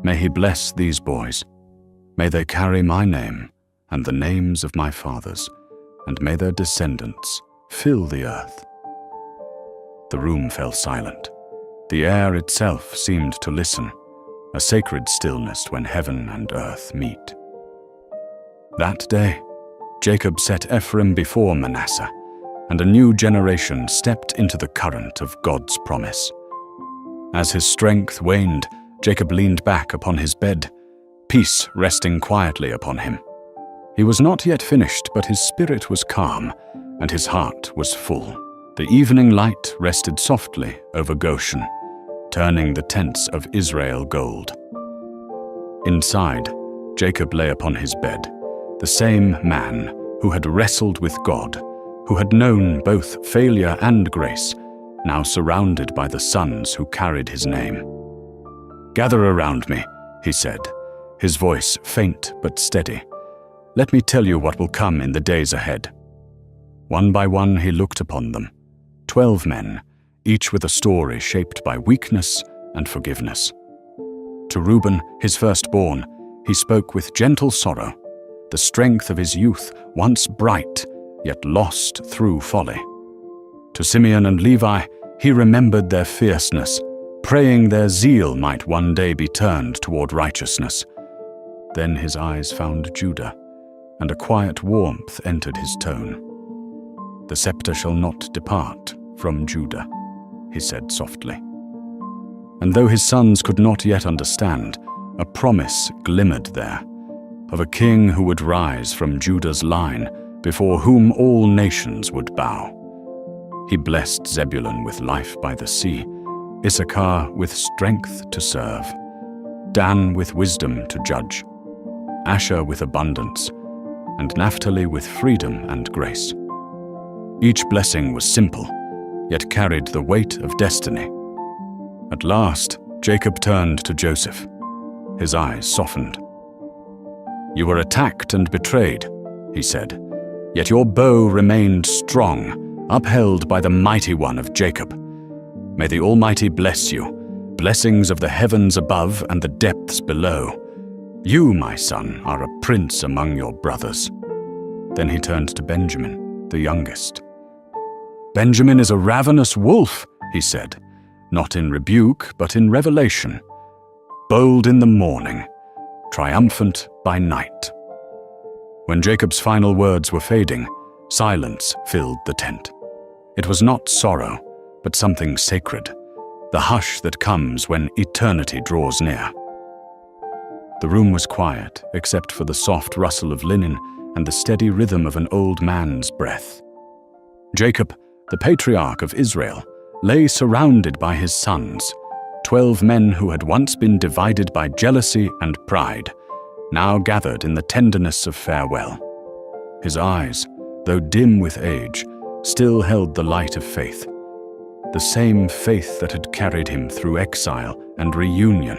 may he bless these boys. May they carry my name and the names of my fathers, and may their descendants fill the earth." The room fell silent. The air itself seemed to listen, a sacred stillness when heaven and earth meet. That day, Jacob set Ephraim before Manasseh, and a new generation stepped into the current of God's promise. As his strength waned, Jacob leaned back upon his bed, peace resting quietly upon him. He was not yet finished, but his spirit was calm, and his heart was full. The evening light rested softly over Goshen, turning the tents of Israel gold. Inside, Jacob lay upon his bed, the same man who had wrestled with God, who had known both failure and grace, now surrounded by the sons who carried his name. "Gather around me," he said, his voice faint but steady. "Let me tell you what will come in the days ahead." One by one he looked upon them, 12 men, each with a story shaped by weakness and forgiveness. To Reuben, his firstborn, he spoke with gentle sorrow, the strength of his youth, once bright, yet lost through folly. To Simeon and Levi, he remembered their fierceness, praying their zeal might one day be turned toward righteousness. Then his eyes found Judah, and a quiet warmth entered his tone. "The scepter shall not depart from Judah," he said softly. And though his sons could not yet understand, a promise glimmered there, of a king who would rise from Judah's line, before whom all nations would bow. He blessed Zebulun with life by the sea, Issachar with strength to serve, Dan with wisdom to judge, Asher with abundance, and Naphtali with freedom and grace. Each blessing was simple, yet carried the weight of destiny. At last, Jacob turned to Joseph. His eyes softened. "You were attacked and betrayed," he said, "yet your bow remained strong, upheld by the mighty one of Jacob. May the Almighty bless you, blessings of the heavens above and the depths below. You, my son, are a prince among your brothers." Then he turned to Benjamin, the youngest. "Benjamin is a ravenous wolf," he said, not in rebuke, but in revelation. "Bold in the morning, triumphant by night." When Jacob's final words were fading, silence filled the tent. It was not sorrow, but something sacred, the hush that comes when eternity draws near. The room was quiet, except for the soft rustle of linen and the steady rhythm of an old man's breath. Jacob, the patriarch of Israel, lay surrounded by his sons, 12 men who had once been divided by jealousy and pride, now gathered in the tenderness of farewell. His eyes, though dim with age, still held the light of faith, the same faith that had carried him through exile and reunion.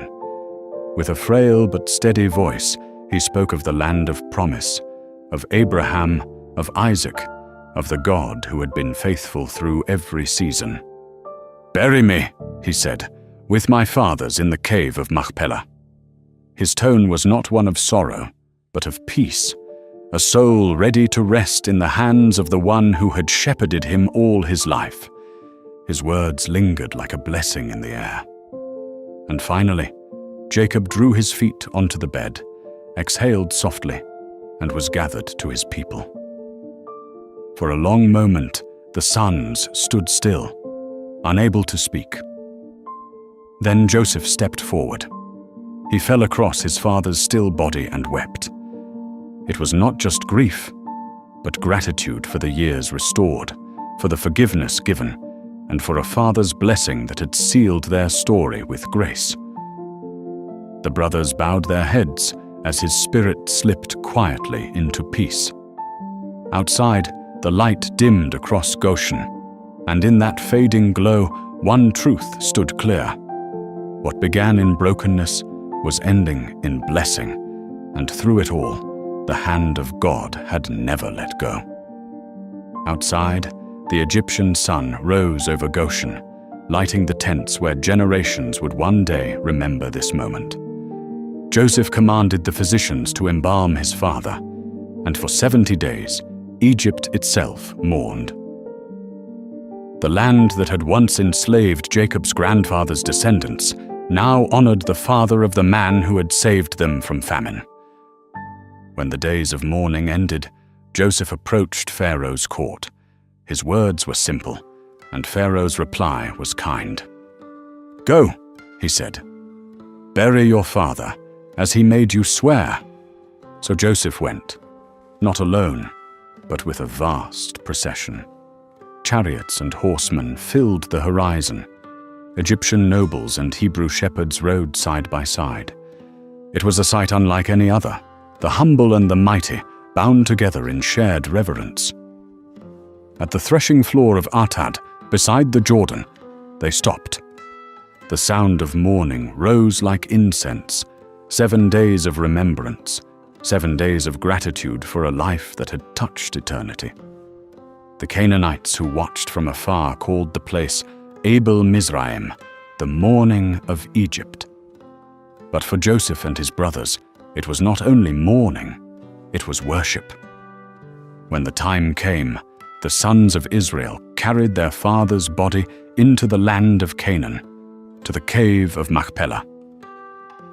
With a frail but steady voice, he spoke of the land of promise, of Abraham, of Isaac, of the God who had been faithful through every season. "Bury me," he said, "with my fathers in the cave of Machpelah." His tone was not one of sorrow, but of peace, a soul ready to rest in the hands of the one who had shepherded him all his life. His words lingered like a blessing in the air. And finally, Jacob drew his feet onto the bed, exhaled softly, and was gathered to his people. For a long moment, the sons stood still, unable to speak. Then Joseph stepped forward. He fell across his father's still body and wept. It was not just grief, but gratitude for the years restored, for the forgiveness given, and for a father's blessing that had sealed their story with grace. The brothers bowed their heads as his spirit slipped quietly into peace. Outside, the light dimmed across Goshen, and in that fading glow, one truth stood clear. What began in brokenness was ending in blessing, and through it all, the hand of God had never let go. Outside, the Egyptian sun rose over Goshen, lighting the tents where generations would one day remember this moment. Joseph commanded the physicians to embalm his father, and for 70 days, Egypt itself mourned. The land that had once enslaved Jacob's grandfather's descendants now honored the father of the man who had saved them from famine. When the days of mourning ended, Joseph approached Pharaoh's court. His words were simple, and Pharaoh's reply was kind. "Go," he said. "Bury your father, as he made you swear." So Joseph went, not alone, but with a vast procession. Chariots and horsemen filled the horizon. Egyptian nobles and Hebrew shepherds rode side by side. It was a sight unlike any other, the humble and the mighty bound together in shared reverence. At the threshing floor of Atad, beside the Jordan, they stopped. The sound of mourning rose like incense, 7 days of remembrance, 7 days of gratitude for a life that had touched eternity. The Canaanites who watched from afar called the place Abel Mizraim, the mourning of Egypt. But for Joseph and his brothers, it was not only mourning, it was worship. When the time came, the sons of Israel carried their father's body into the land of Canaan, to the cave of Machpelah.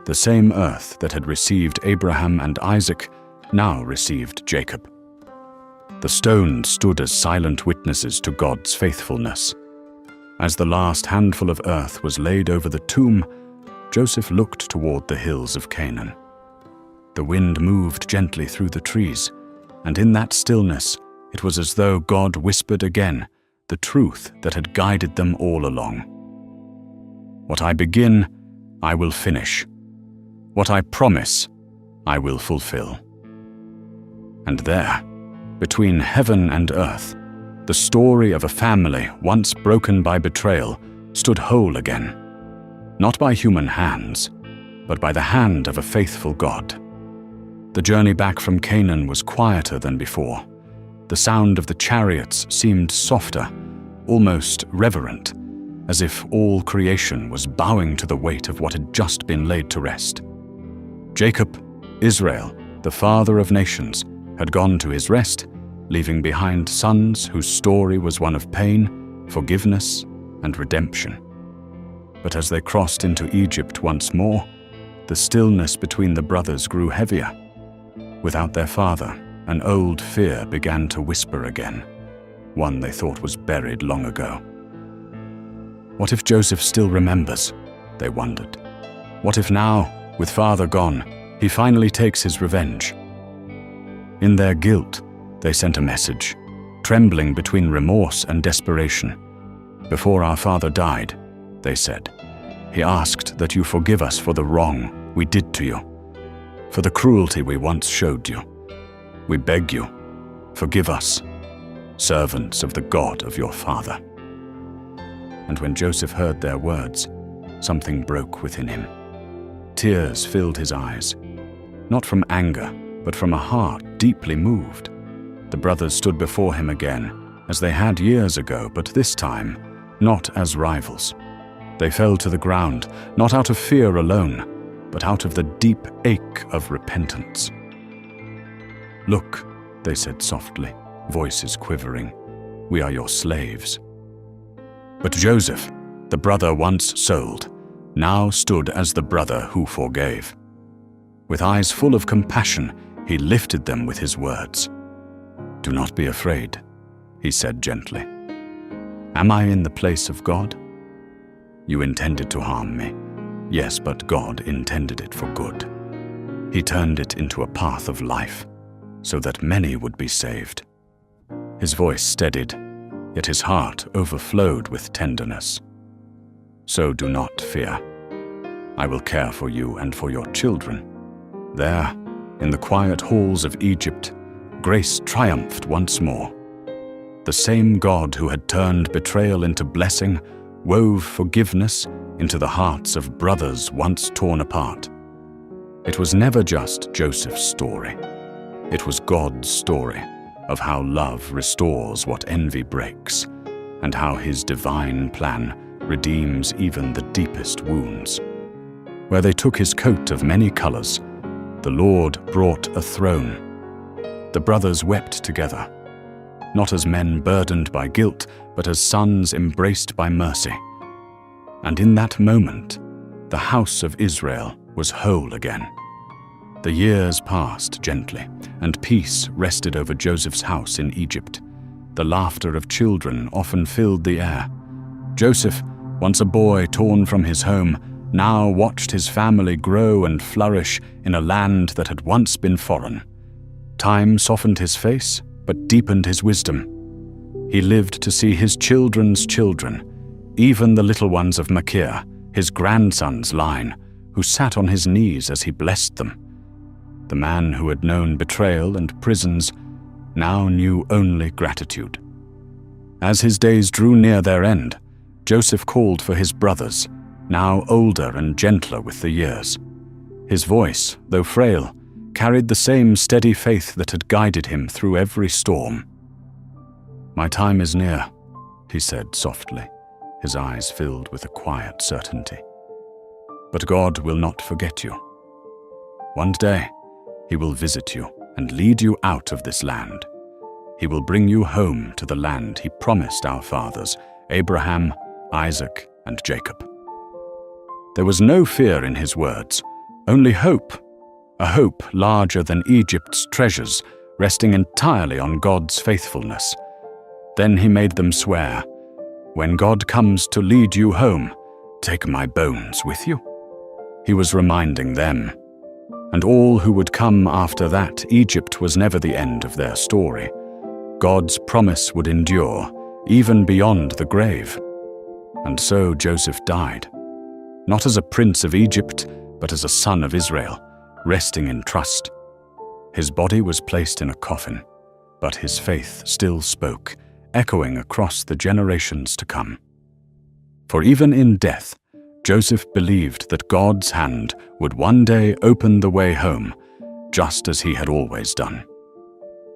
The same earth that had received Abraham and Isaac now received Jacob. The stones stood as silent witnesses to God's faithfulness. As the last handful of earth was laid over the tomb, Joseph looked toward the hills of Canaan. The wind moved gently through the trees, and in that stillness, it was as though God whispered again the truth that had guided them all along. "What I begin, I will finish. What I promise, I will fulfill." And there, between heaven and earth, the story of a family once broken by betrayal stood whole again, not by human hands, but by the hand of a faithful God. The journey back from Canaan was quieter than before. The sound of the chariots seemed softer, almost reverent, as if all creation was bowing to the weight of what had just been laid to rest. Jacob, Israel, the father of nations, had gone to his rest, leaving behind sons whose story was one of pain, forgiveness, and redemption. But as they crossed into Egypt once more, the stillness between the brothers grew heavier. Without their father, an old fear began to whisper again, one they thought was buried long ago. What if Joseph still remembers? They wondered. What if now, with father gone, he finally takes his revenge? In their guilt, they sent a message, trembling between remorse and desperation. "Before our father died," they said, "he asked that you forgive us for the wrong we did to you, for the cruelty we once showed you. We beg you, forgive us, servants of the God of your father." And when Joseph heard their words, something broke within him. Tears filled his eyes, not from anger, but from a heart deeply moved. The brothers stood before him again, as they had years ago, but this time, not as rivals. They fell to the ground, not out of fear alone, but out of the deep ache of repentance. "Look," they said softly, voices quivering, "we are your slaves." But Joseph, the brother once sold, now stood as the brother who forgave. With eyes full of compassion, he lifted them with his words. "Do not be afraid," he said gently. "Am I in the place of God? You intended to harm me. Yes, but God intended it for good. He turned it into a path of life, so that many would be saved." His voice steadied, yet his heart overflowed with tenderness. "So do not fear. I will care for you and for your children." There, in the quiet halls of Egypt, grace triumphed once more. The same God who had turned betrayal into blessing wove forgiveness into the hearts of brothers once torn apart. It was never just Joseph's story. It was God's story of how love restores what envy breaks, and how his divine plan redeems even the deepest wounds. Where they took his coat of many colors, the Lord brought a throne. The brothers wept together, not as men burdened by guilt, but as sons embraced by mercy. And in that moment, the house of Israel was whole again. The years passed gently, and peace rested over Joseph's house in Egypt. The laughter of children often filled the air. Joseph, once a boy torn from his home, now watched his family grow and flourish in a land that had once been foreign. Time softened his face, but deepened his wisdom. He lived to see his children's children, even the little ones of Machir, his grandson's line, who sat on his knees as he blessed them. The man who had known betrayal and prisons now knew only gratitude. As his days drew near their end, Joseph called for his brothers, now older and gentler with the years. His voice, though frail, carried the same steady faith that had guided him through every storm. "My time is near," he said softly, his eyes filled with a quiet certainty. "But God will not forget you. One day, he will visit you and lead you out of this land. He will bring you home to the land he promised our fathers, Abraham, Isaac, and Jacob." There was no fear in his words, only hope, a hope larger than Egypt's treasures, resting entirely on God's faithfulness. Then he made them swear, "When God comes to lead you home, take my bones with you." He was reminding them, and all who would come after that. Egypt was never the end of their story. God's promise would endure, even beyond the grave. And so Joseph died, not as a prince of Egypt, but as a son of Israel, resting in trust. His body was placed in a coffin, but his faith still spoke, echoing across the generations to come. For even in death, Joseph believed that God's hand would one day open the way home, just as he had always done.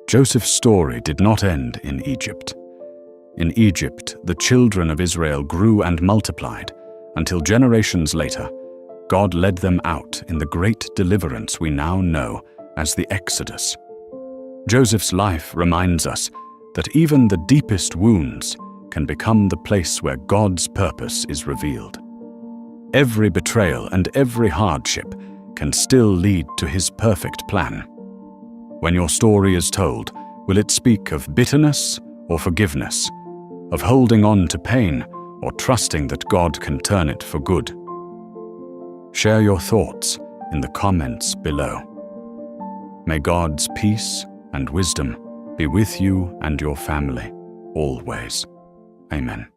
Joseph's story did not end in Egypt. In Egypt, the children of Israel grew and multiplied, until generations later, God led them out in the great deliverance we now know as the Exodus. Joseph's life reminds us that even the deepest wounds can become the place where God's purpose is revealed. Every betrayal and every hardship can still lead to his perfect plan. When your story is told, will it speak of bitterness or forgiveness, of holding on to pain or trusting that God can turn it for good? Share your thoughts in the comments below. May God's peace and wisdom be with you and your family always. Amen.